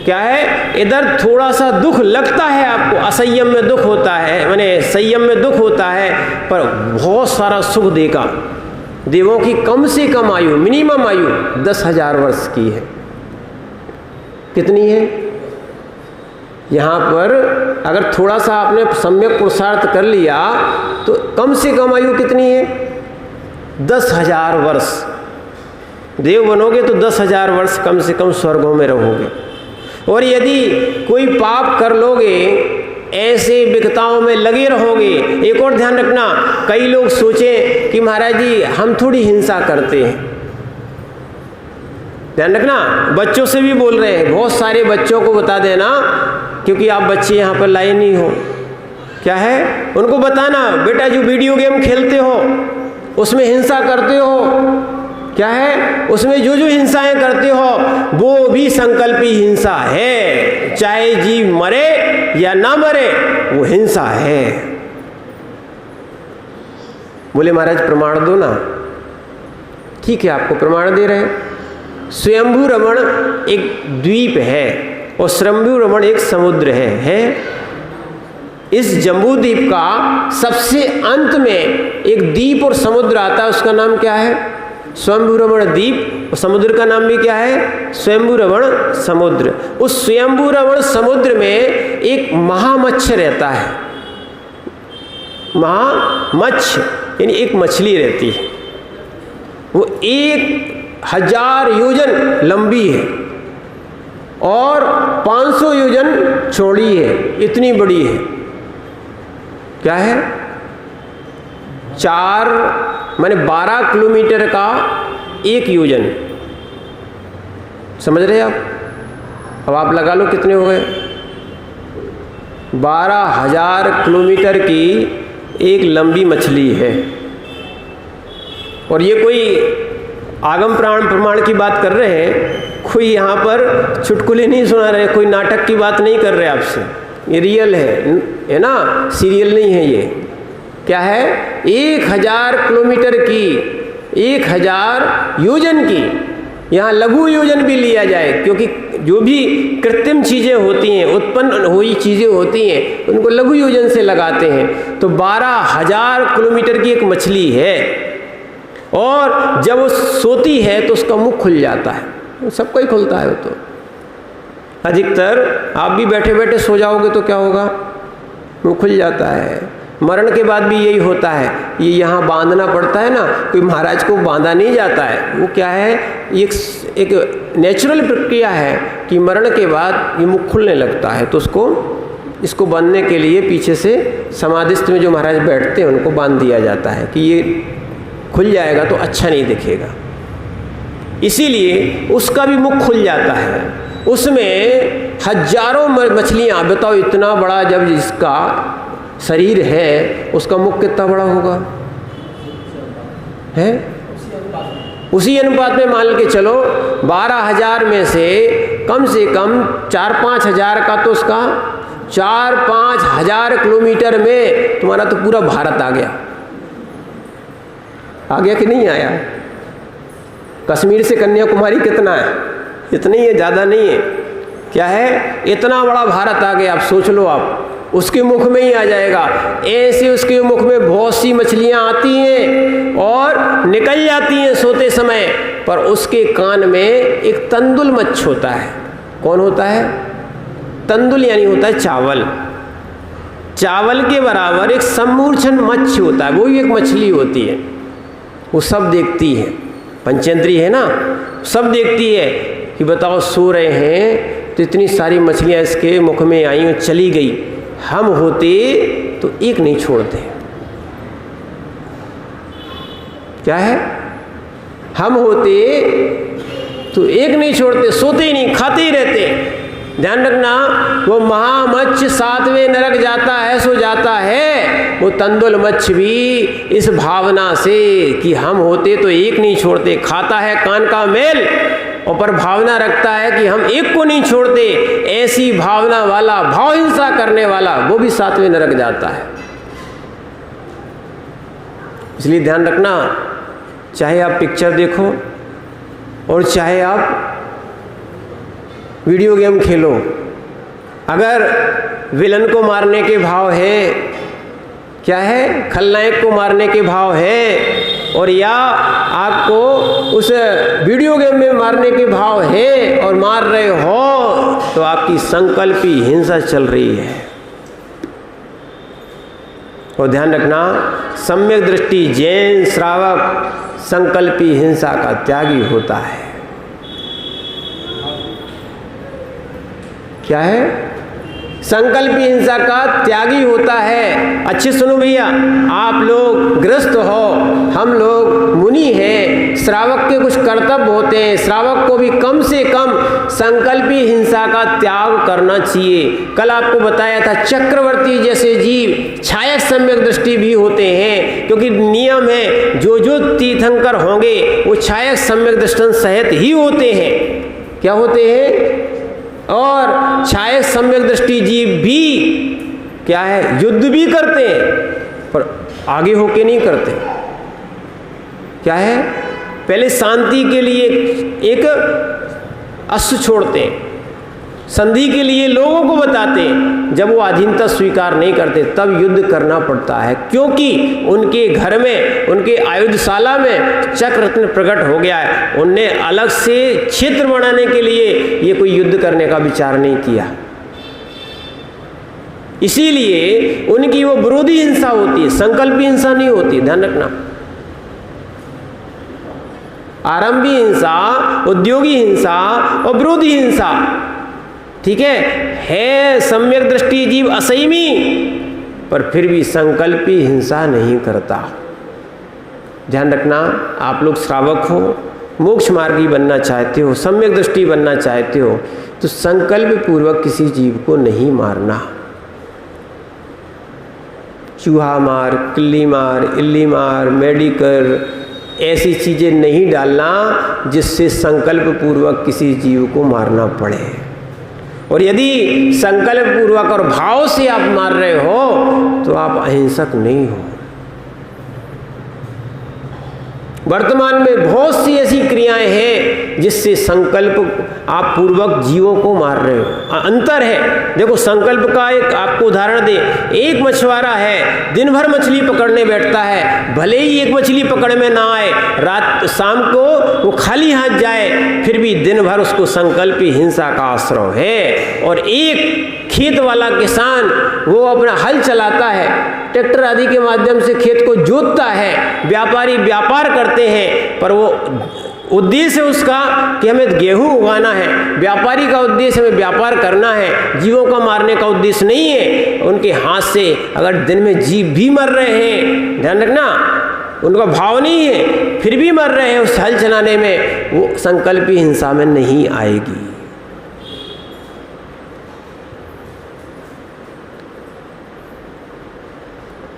क्या है, इधर थोड़ा सा दुख लगता है आपको, असंयम में दुख होता है, माने संयम में दुख होता है, पर बहुत सारा सुख देगा। देवों की कम से कम आयु, मिनिमम आयु 10,000 वर्ष की है। कितनी है? यहाँ पर अगर थोड़ा सा आपने सम्यक पुरुषार्थ कर लिया तो कम से कम आयु कितनी है? 10,000 वर्ष। देव बनोगे तो 10,000 वर्ष कम से कम स्वर्गों में रहोगे। और यदि कोई पाप कर लोगे, ऐसे विकताओं में लगे रहोगे। एक और ध्यान रखना, कई लोग सोचें कि महाराज जी हम थोड़ी हिंसा करते हैं, ध्यान रखना, बच्चों से भी बोल रहे हैं, बहुत सारे बच्चों को बता देना, क्योंकि आप बच्चे यहाँ पर लाए नहीं हो। क्या है, उनको बताना, बेटा जो वीडियो गेम खेलते हो उसमें हिंसा करते हो, क्या है, उसमें जो जो हिंसाएं करते हो वो भी संकल्पी हिंसा है। चाहे जीव मरे या ना मरे, वो हिंसा है। बोले महाराज प्रमाण दो ना। ठीक है, आपको प्रमाण दे रहे हैं। स्वयंभू रमण एक द्वीप है और स्वयंभू रमण एक समुद्र है। इस जम्बू द्वीप का सबसे अंत में एक द्वीप और समुद्र आता है, उसका नाम क्या है? स्वयंभू रमण द्वीप, और समुद्र का नाम भी क्या है? स्वयंभू रमण समुद्र। उस स्वयंभू रमण समुद्र में एक महामच्छ रहता है। महामच्छ यानी एक मछली रहती है, वो 1000 योजन लंबी है और 500 योजन चौड़ी है, इतनी बड़ी है। क्या है? 12 किलोमीटर का एक योजन। समझ रहे आप? अब आप लगा लो कितने हो गए। 12,000 किलोमीटर की एक लंबी मछली है। और ये कोई आगम प्राण प्रमाण की बात कर रहे हैं, कोई यहाँ पर चुटकुले नहीं सुना रहे, कोई नाटक की बात नहीं कर रहे आपसे, ये रियल है ना, सीरियल नहीं है ये। क्या है? 1000 किलोमीटर की, 1000 योजन की, यहाँ लघु योजन भी लिया जाए, क्योंकि जो भी कृत्रिम चीज़ें होती हैं, उत्पन्न हुई चीज़ें होती हैं, उनको लघु योजन से लगाते हैं। तो 12,000 किलोमीटर की एक मछली है, और जब वो सोती है तो उसका मुख खुल जाता है। सबका ही खुलता है वो तो। अधिकतर आप भी बैठे बैठे सो जाओगे तो क्या होगा? मुँह खुल जाता है। मरण के बाद भी यही होता है। ये यहाँ बांधना पड़ता है ना, कोई महाराज को बांधा नहीं जाता है। वो क्या है, एक नेचुरल प्रक्रिया है कि मरण के बाद ये मुख खुलने लगता है, तो इसको बांधने के लिए पीछे से समाधिस्थ में जो महाराज बैठते हैं उनको बांध दिया जाता है कि ये खुल जाएगा तो अच्छा नहीं दिखेगा। इसीलिए उसका भी मुख खुल जाता है। उसमें हजारों मछलियाँ, बताओ इतना बड़ा जब जिसका शरीर है, उसका मुख कितना बड़ा होगा? है उसी अनुपात में मान के चलो, 12,000 में से कम 4-5 हज़ार का तो उसका 4-5 हज़ार किलोमीटर में तुम्हारा तो पूरा भारत आ गया। आ गया कि नहीं आया? कश्मीर से कन्याकुमारी कितना है? इतना ही है, ज़्यादा नहीं है। क्या है? इतना बड़ा भारत आ गया। आप सोच लो, आप उसके मुख में ही आ जाएगा। ऐसे उसके मुख में बहुत सी मछलियाँ आती हैं और निकल जाती हैं सोते समय, पर उसके कान में एक तंदुल मच्छ होता है। कौन होता है? तंदुल यानी होता है चावल। चावल के बराबर एक सम्मूर्छन मच्छ होता है, वो भी एक मछली होती है। वो सब देखती है, पंचेंद्रिय है ना, सब देखती है कि बताओ सो रहे हैं तो इतनी सारी मछलियाँ इसके मुख में आई और चली गई। हम होते तो एक नहीं छोड़ते। क्या है? हम होते तो एक नहीं छोड़ते, सोते ही नहीं, खाते ही रहते। ध्यान रखना, वो महामच्छ 7वें नरक जाता है सो जाता है, वो तंदुल मच्छ भी इस भावना से कि हम होते तो एक नहीं छोड़ते, खाता है कान का मेल और पर भावना रखता है कि हम एक को नहीं छोड़ते। ऐसी भावना वाला, भाव हिंसा करने वाला, वो भी 7वें नरक जाता है। इसलिए ध्यान रखना, चाहे आप पिक्चर देखो और चाहे आप वीडियो गेम खेलो, अगर विलन को मारने के भाव है, क्या है, खलनायक को मारने के भाव है, और या आपको उस वीडियो गेम में मारने के भाव है और मार रहे हो, तो आपकी संकल्पी हिंसा चल रही है। और ध्यान रखना, सम्यक दृष्टि जैन श्रावक संकल्पी हिंसा का त्यागी होता है। क्या है? संकल्पी हिंसा का त्यागी होता है। अच्छे सुनो भैया, आप लोग गृहस्थ हो, हम लोग मुनि हैं, श्रावक के कुछ कर्तव्य होते हैं। श्रावक को भी कम से कम संकल्पी हिंसा का त्याग करना चाहिए। कल आपको बताया था चक्रवर्ती जैसे जीव छायक सम्यक दृष्टि भी होते हैं, क्योंकि नियम है जो जो तीर्थंकर होंगे वो छायक सम्यक दृष्टि सहित ही होते हैं। क्या होते हैं? और छायक सम्यक दृष्टि जीव भी क्या है, युद्ध भी करते हैं, पर आगे होके नहीं करते। क्या है, पहले शांति के लिए एक अश्व छोड़ते हैं, संधि के लिए लोगों को बताते हैं। जब वो अधीनता स्वीकार नहीं करते तब युद्ध करना पड़ता है, क्योंकि उनके घर में, उनके आयुधशाला में चक्र रत्न प्रकट हो गया है। उनने अलग से क्षेत्र बनाने के लिए ये कोई युद्ध करने का विचार नहीं किया। इसीलिए उनकी वो विरोधी हिंसा होती है, संकल्पी हिंसा नहीं होती। ध्यान रखना, आरंभी हिंसा, उद्योगी हिंसा और विरोधी हिंसा, ठीक है सम्यक दृष्टि जीव असंयमी, पर फिर भी संकल्पी हिंसा नहीं करता। ध्यान रखना, आप लोग श्रावक हो, मोक्ष मार्गी बनना चाहते हो, सम्यक दृष्टि बनना चाहते हो, तो संकल्प पूर्वक किसी जीव को नहीं मारना। चूहा मार, किल्ली मार, इल्ली मार, मेडिकर, ऐसी चीज़ें नहीं डालना जिससे संकल्प पूर्वक किसी जीव को मारना पड़े। और यदि संकल्प पूर्वक और भाव से आप मार रहे हो तो आप अहिंसक नहीं हो। वर्तमान में बहुत सी ऐसी क्रियाएं हैं जिससे संकल्प आप पूर्वक जीवों को मार रहे हो। अंतर है, देखो संकल्प का एक आपको उदाहरण दे। एक मछुआरा है, दिन भर मछली पकड़ने बैठता है, भले ही एक मछली पकड़ में ना आए, रात शाम को वो खाली हाथ जाए, फिर भी दिन भर उसको संकल्पी हिंसा का आश्रय है। और एक खेत वाला किसान वो अपना हल चलाता है, ट्रैक्टर आदि के माध्यम से खेत को जोतता है, व्यापारी व्यापार करते हैं, पर वो उद्देश्य उसका कि हमें गेहूं उगाना है, व्यापारी का उद्देश्य हमें व्यापार करना है, जीवों का मारने का उद्देश्य नहीं है। उनके हाथ से अगर दिन में जीव भी मर रहे हैं, ध्यान रखना, उनका भाव नहीं है, फिर भी मर रहे हैं उस हल चलाने में, वो संकल्पी हिंसा में नहीं आएगी।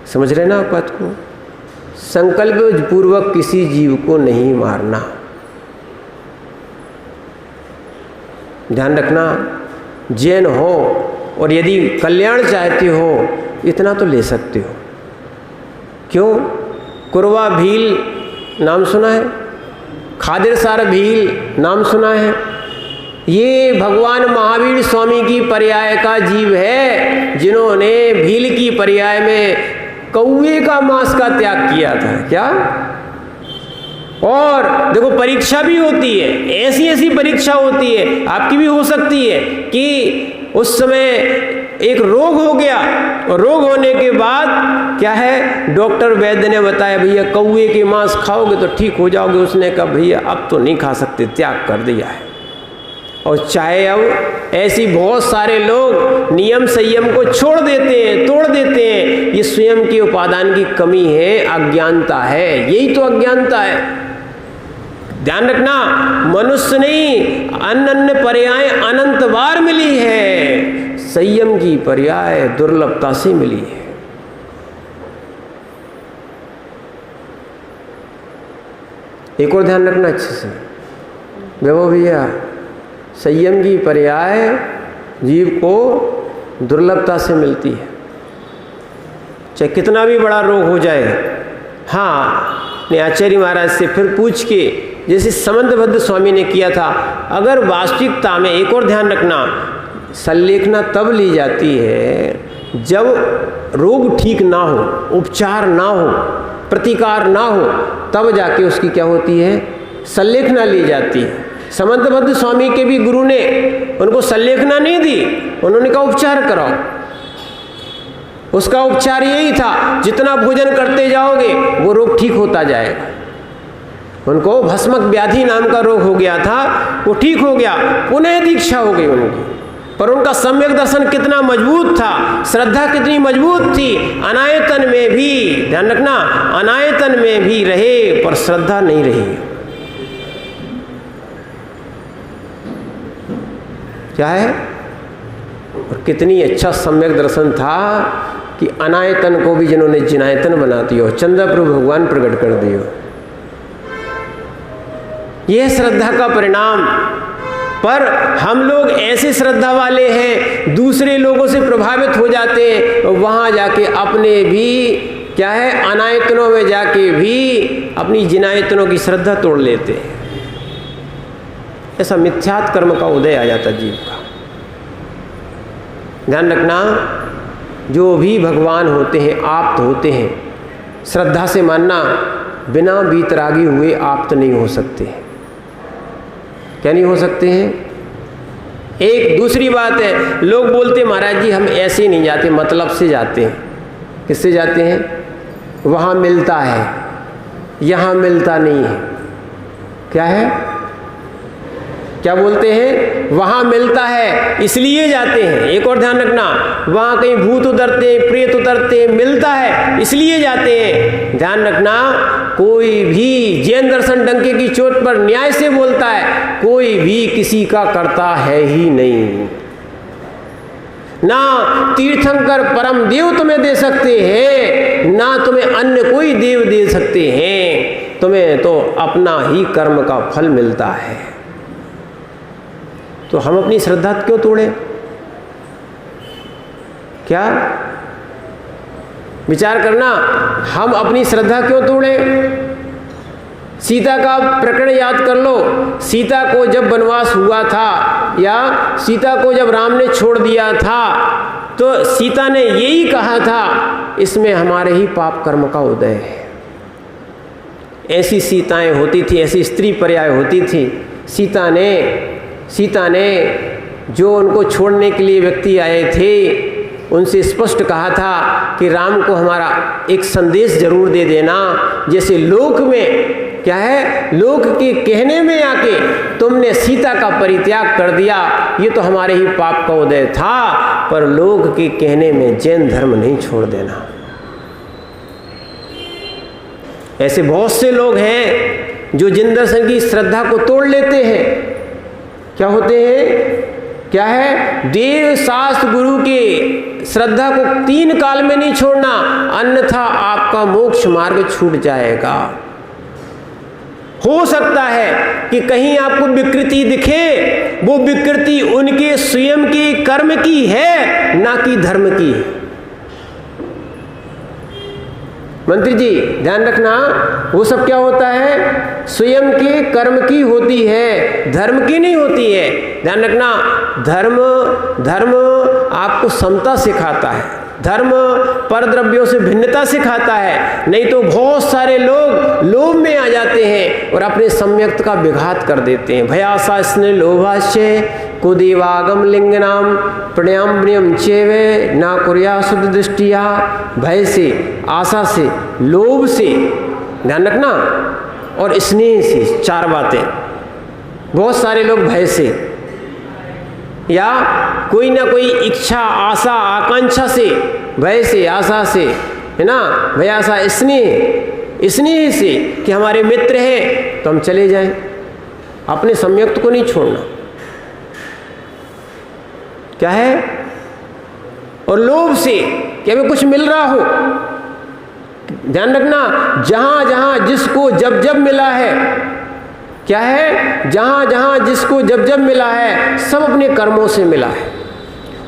समझ रहे ना आप बात को? संकल्प पूर्वक किसी जीव को नहीं मारना। ध्यान रखना, जैन हो और यदि कल्याण चाहते हो इतना तो ले सकते हो। क्यों? कुरवा भील नाम सुना है? खादिर सार भील नाम सुना है? ये भगवान महावीर स्वामी की पर्याय का जीव है, जिन्होंने भील की पर्याय में कौवे का मांस का त्याग किया था। क्या? और देखो परीक्षा भी होती है, ऐसी ऐसी परीक्षा होती है, आपकी भी हो सकती है कि उस समय एक रोग हो गया और रोग होने के बाद क्या है, डॉक्टर वैद्य ने बताया भैया कौवे के मांस खाओगे तो ठीक हो जाओगे। उसने कहा भैया अब तो नहीं खा सकते, त्याग कर दिया है। और चाहे अब ऐसी बहुत सारे लोग नियम संयम को छोड़ देते हैं, तोड़ देते हैं, ये स्वयं की उपादान की कमी है, अज्ञानता है, यही तो अज्ञानता है। ध्यान रखना, मनुष्य नहीं, अन्य पर्याय अनंत बार मिली है, संयम की पर्याय दुर्लभता से मिली है। एक और ध्यान रखना अच्छे से वैभव भैया, संयम की पर्याय जीव को दुर्लभता से मिलती है, चाहे कितना भी बड़ा रोग हो जाए। हाँ, ने आचार्य महाराज से फिर पूछ के, जैसे समंतभद्र स्वामी ने किया था, अगर वास्तविकता में एक और ध्यान रखना, संलेखना तब ली जाती है जब रोग ठीक ना हो, उपचार ना हो, प्रतिकार ना हो, तब जाके उसकी क्या होती है, संलेखना ली जाती है। समंतभद्र स्वामी के भी गुरु ने उनको संलेखना नहीं दी, उन्होंने कहा उपचार कराओ। उसका उपचार यही था, जितना भोजन करते जाओगे वो रोग ठीक होता जाएगा। उनको भस्मक व्याधि नाम का रोग हो गया था, वो ठीक हो गया, पुनः दीक्षा हो गई उनकी। पर उनका सम्यक दर्शन कितना मजबूत था, श्रद्धा कितनी मजबूत थी, अनायतन में भी, ध्यान रखना, अनायतन में भी रहे पर श्रद्धा नहीं रही। क्या है, और कितनी अच्छा सम्यक दर्शन था कि अनायतन को भी जिन्होंने जिनायतन बना दियो, चंद्र प्रभु भगवान प्रकट कर दियो। यह श्रद्धा का परिणाम। पर हम लोग ऐसे श्रद्धा वाले हैं, दूसरे लोगों से प्रभावित हो जाते हैं, वहाँ जाके अपने भी क्या है, अनायतनों में जाके भी अपनी जिनायतनों की श्रद्धा तोड़ लेते हैं। ऐसा मिथ्यात्व कर्म का उदय आ जाता जीव का। ध्यान रखना, जो भी भगवान होते हैं, आप्त होते हैं, श्रद्धा से मानना, बिना बीतरागी हुए आप्त नहीं हो सकते। क्या नहीं हो सकते हैं? एक दूसरी बात है, लोग बोलते महाराज जी हम ऐसे नहीं जाते, मतलब से जाते हैं। किससे जाते हैं? वहाँ मिलता है, यहाँ मिलता नहीं है। क्या है? क्या बोलते हैं? वहाँ मिलता है इसलिए जाते हैं। एक और ध्यान रखना, वहाँ कहीं भूत उतरते हैं, प्रेत उतरते हैं, मिलता है इसलिए जाते हैं। ध्यान रखना, कोई भी जैन दर्शन डंके की चोट पर न्याय से बोलता है, कोई भी किसी का करता है ही नहीं। ना तीर्थंकर परम देव तुम्हें दे सकते हैं, ना तुम्हें अन्य कोई देव दे सकते हैं। तुम्हें तो अपना ही कर्म का फल मिलता है। तो हम अपनी श्रद्धा क्यों तोड़ें? क्या विचार करना, हम अपनी श्रद्धा क्यों तोड़ें? सीता का प्रकरण याद कर लो। सीता को जब वनवास हुआ था, या सीता को जब राम ने छोड़ दिया था, तो सीता ने यही कहा था, इसमें हमारे ही पाप कर्म का उदय है। ऐसी सीताएं होती थी, ऐसी स्त्री पर्याय होती थी। सीता ने जो उनको छोड़ने के लिए व्यक्ति आए थे, उनसे स्पष्ट कहा था कि राम को हमारा एक संदेश जरूर दे देना। जैसे लोक में क्या है, लोक के कहने में आके तुमने सीता का परित्याग कर दिया, ये तो हमारे ही पाप का उदय था। पर लोक के कहने में जैन धर्म नहीं छोड़ देना। ऐसे बहुत से लोग हैं जो जिन दर्शन की श्रद्धा को तोड़ लेते हैं। क्या होते हैं? क्या है? देव शास्त्र गुरु के श्रद्धा को 3 काल में नहीं छोड़ना, अन्यथा आपका मोक्ष मार्ग छूट जाएगा। हो सकता है कि कहीं आपको विकृति दिखे, वो विकृति उनके स्वयं के कर्म की है, ना कि धर्म की है। मंत्री जी ध्यान रखना, वो सब क्या होता है? स्वयं के कर्म की होती है, धर्म की नहीं होती है। ध्यान रखना, धर्म आपको समता सिखाता है, धर्म परद्रव्यों से भिन्नता सिखाता है। नहीं तो बहुत सारे लोग लोभ में आ जाते हैं और अपने सम्यक्त का विघात कर देते हैं। भयासा स्ने लोभाश्य कुदेवागम लिंगनाम प्रणयाम्रियम चेवे ना कुर्या शुद्ध दृष्टिया। भय से, आशा से, लोभ से, ध्यान रखना, और स्नेह से, 4 बातें। बहुत सारे लोग भय से या कोई ना कोई इच्छा, आशा, आकांक्षा से, भय से, आशा से, है ना, भयासा, स्नेह से कि हमारे मित्र हैं तो हम चले जाएं, अपने सम्यक्त को नहीं छोड़ना। क्या है? और लोभ से कि हमें कुछ मिल रहा हो। ध्यान रखना, जहां जहां जिसको जब जब मिला है, क्या है? जहां जहां जिसको जब जब मिला है, सब अपने कर्मों से मिला है।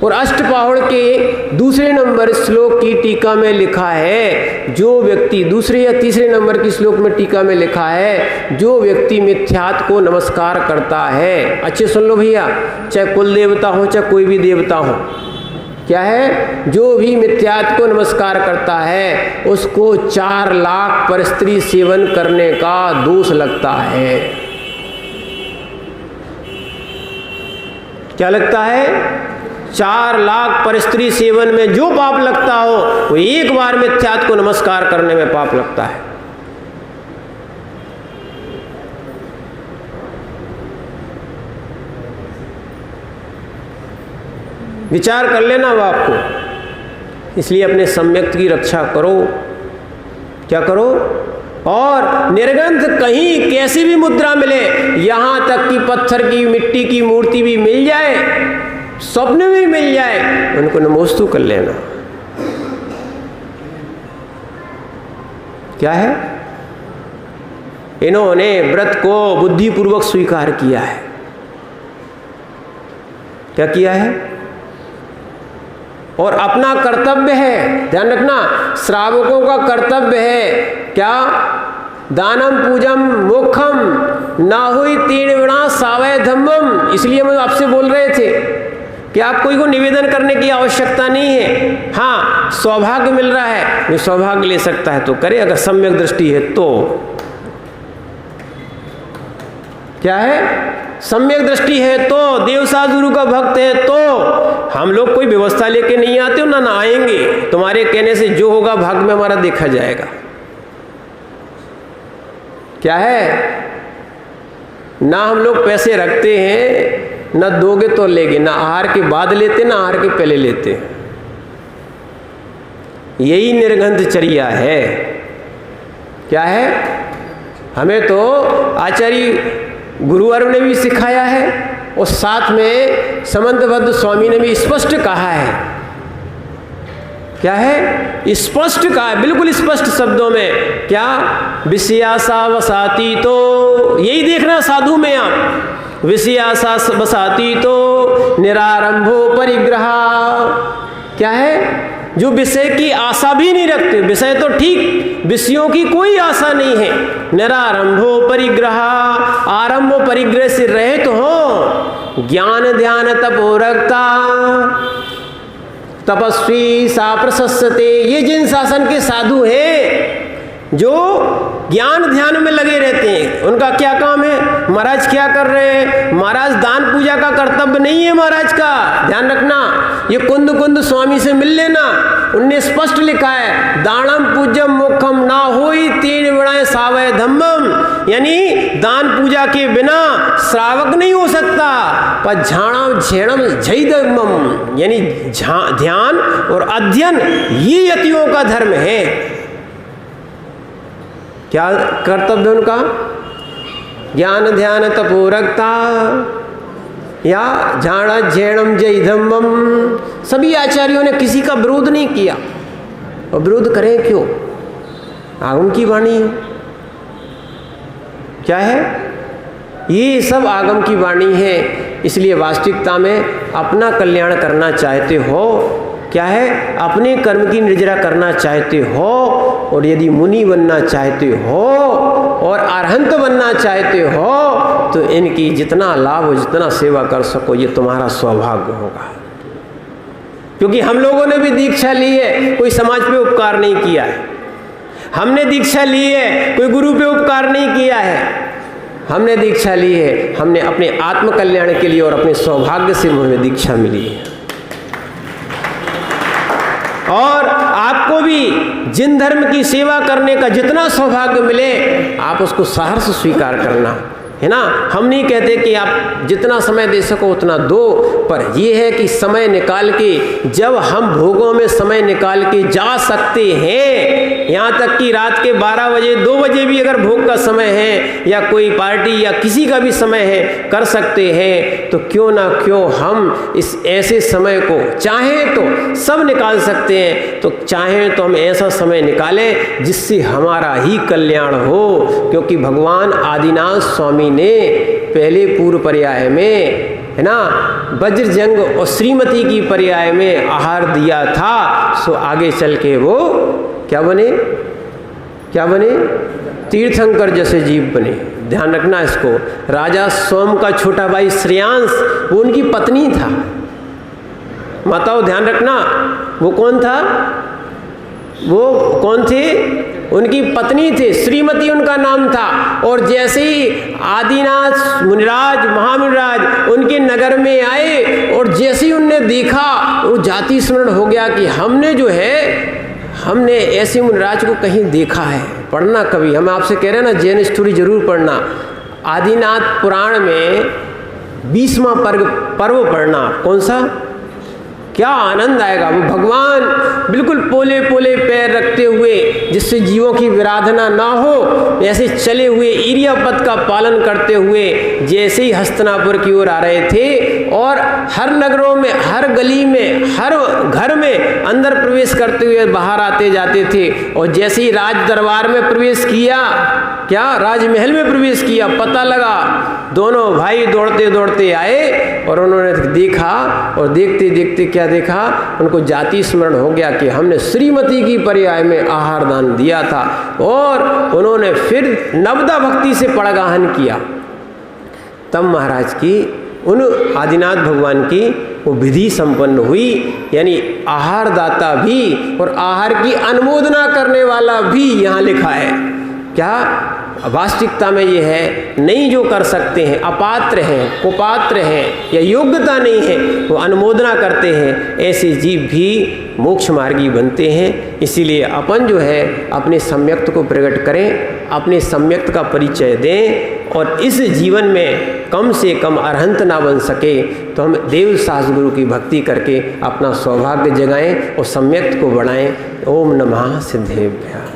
और अष्टपाहुड़ के दूसरे नंबर श्लोक की टीका में लिखा है, जो व्यक्ति, दूसरे या तीसरे नंबर की श्लोक में टीका में लिखा है, जो व्यक्ति मिथ्यात्व को नमस्कार करता है। अच्छे सुन लो भैया, चाहे कुल देवता हो, चाहे कोई भी देवता हो, क्या है? जो भी मिथ्यात्व को नमस्कार करता है, उसको 4 लाख पर स्त्री सेवन करने का दोष लगता है। क्या लगता है? 4 लाख पर स्त्री सेवन में जो पाप लगता हो, वो एक बार मिथ्यात्व को नमस्कार करने में पाप लगता है। विचार कर लेना बाप को। इसलिए अपने सम्यक्त की रक्षा करो। क्या करो? और निर्ग्रंथ कहीं कैसी भी मुद्रा मिले, यहाँ तक कि पत्थर की मिट्टी की मूर्ति भी मिल जाए, स्वप्न में भी मिल जाए, उनको नमोस्तु कर लेना। क्या है? इन्होंने व्रत को बुद्धिपूर्वक स्वीकार किया है। क्या किया है? और अपना कर्तव्य है, ध्यान रखना, श्रावकों का कर्तव्य है क्या? दानम पूजम मोक्षम ना हुई तीर्ण विणा सावय धम्मम। इसलिए हम आपसे बोल रहे थे कि आप कोई को निवेदन करने की आवश्यकता नहीं है। हाँ, सौभाग्य मिल रहा है, जो सौभाग्य ले सकता है तो करे, अगर सम्यक दृष्टि है तो। क्या है? सम्यक दृष्टि है तो, देव साधु का भक्त है तो। हम लोग कोई व्यवस्था लेके नहीं आते हो, ना आएंगे। तुम्हारे कहने से जो होगा भाग्य में हमारा देखा जाएगा। क्या है? ना हम लोग पैसे रखते हैं, ना दोगे तो लेंगे, ना आहार के बाद लेते, ना आहार के पहले लेते। यही निर्ग्रंथचर्या है। क्या है? हमें तो आचार्य गुरुवर ने भी सिखाया है और साथ में समंतबद्ध स्वामी ने भी स्पष्ट कहा है। क्या है? स्पष्ट कहा है, बिल्कुल स्पष्ट शब्दों में। क्या? विषयासा वसाती तो, यही देखना साधु में आप, विषयासा वसाती तो निरारंभो परिग्रह। क्या है? जो विषय की आशा भी नहीं रखते, विषय तो ठीक, विषयों की कोई आशा नहीं है। निरारंभो परिग्रह, आरंभ परिग्रह से रहित हो। ज्ञान ध्यान तपोरक्ता तपस्वी सा प्रशस्यते। ये जिन शासन के साधु हैं जो ज्ञान ध्यान में लगे रहते हैं, उनका क्या काम है? महाराज क्या कर रहे हैं? महाराज दान पूजा का कर्तव्य नहीं है महाराज का, ध्यान रखना। ये कुंद स्वामी से मिल लेना, उनने स्पष्ट लिखा है, दानम पूज्यम मोक्षम ना होई तीन विणाय सावय धम्मम। यानी दान पूजा के बिना श्रावक नहीं हो सकता। पर झाणम झेणम जय धम्मम, यानी ध्यान और अध्ययन ये यतियों का धर्म है। क्या कर्तव्य उनका? ज्ञान ध्यान तपोरक्ता या झाणा झेणम जय धम्मम। सभी आचार्यों ने किसी का विरोध नहीं किया, और विरोध करें क्यों? आगम की वाणी है। क्या है? ये सब आगम की वाणी है। इसलिए वास्तविकता में अपना कल्याण करना चाहते हो, क्या है? अपने कर्म की निर्जरा करना चाहते हो, और यदि मुनि बनना चाहते हो और अरहंत बनना चाहते हो तो इनकी जितना लाभ हो, जितना सेवा कर सको, ये तुम्हारा सौभाग्य होगा। क्योंकि हम लोगों ने भी दीक्षा ली है, कोई समाज पे उपकार नहीं किया है। हमने दीक्षा ली है, कोई गुरु पे उपकार नहीं किया है। हमने दीक्षा ली है, हमने अपने आत्म कल्याण के लिए और अपने सौभाग्य से हमें दीक्षा मिली है। और आपको भी जिन धर्म की सेवा करने का जितना सौभाग्य मिले, आप उसको सहर्ष स्वीकार करना, है ना। हम नहीं कहते कि आप जितना समय दे सको उतना दो, पर यह है कि समय निकाल के, जब हम भोगों में समय निकाल के जा सकते हैं, यहाँ तक कि रात के 12 बजे 2 बजे भी अगर भोग का समय है, या कोई पार्टी या किसी का भी समय है, कर सकते हैं, तो क्यों ना क्यों हम इस ऐसे समय को चाहें तो सब निकाल सकते हैं, तो चाहें तो हम ऐसा समय निकालें जिससे हमारा ही कल्याण हो। क्योंकि भगवान आदिनाथ स्वामी ने पहले पूर्व पर्याय में, है ना, वज्रजंग और श्रीमती की पर्याय में आहार दिया था, सो आगे चल के वो क्या बने? क्या बने? तीर्थंकर जैसे जीव बने। ध्यान रखना इसको। राजा सोम का छोटा भाई श्रेयांश, वो उनकी पत्नी था। माताओं ध्यान रखना, वो कौन था? वो कौन थे? उनकी पत्नी थे, श्रीमती उनका नाम था। और जैसे ही आदिनाथ मुनिराज, महामुनिराज उनके नगर में आए, और जैसे ही उनने देखा, वो जाति स्मरण हो गया कि हमने जो है, हमने ऐसे मुनिराज को कहीं देखा है। पढ़ना कभी, हम आपसे कह रहे हैं ना, जैन स्टोरी जरूर पढ़ना। आदिनाथ पुराण में 20वां पर्व पढ़ना। कौन सा? क्या आनंद आएगा। वो भगवान बिल्कुल पोले पोले पैर रखते हुए, जिससे जीवों की विराधना ना हो, ऐसे चले हुए इरियापद का पालन करते हुए जैसे ही हस्तिनापुर की ओर आ रहे थे, और हर नगरों में, हर गली में, हर घर में अंदर प्रवेश करते हुए बाहर आते जाते थे। और जैसे ही राज दरबार में प्रवेश किया, क्या राजमहल में प्रवेश किया, पता लगा, दोनों भाई दौड़ते दौड़ते आए और उन्होंने देखा, और देखते देखते क्या देखा, उनको जाति स्मरण हो गया कि हमने श्रीमती की पर्याय में आहार दान दिया था, और उन्होंने फिर नवदा भक्ति से पड़गाहन किया। तब महाराज की, उन आदिनाथ भगवान की वो विधि संपन्न हुई, यानी आहार दाता भी और आहार की अनुमोदना करने वाला भी यहाँ लिखा है। क्या वास्तविकता में ये है, नहीं जो कर सकते हैं, अपात्र हैं, कुपात्र हैं या योग्यता नहीं है, वो अनुमोदना करते हैं, ऐसे जीव भी मोक्ष मार्गी बनते हैं। इसीलिए अपन जो है अपने सम्यक्त को प्रकट करें, अपने सम्यक्त का परिचय दें, और इस जीवन में कम से कम अरहंत ना बन सके तो हम देव सास गुरु की भक्ति करके अपना सौभाग्य जगाएं और सम्यक्त को बढ़ाएं। ओम नमः सिद्धेभ्यः।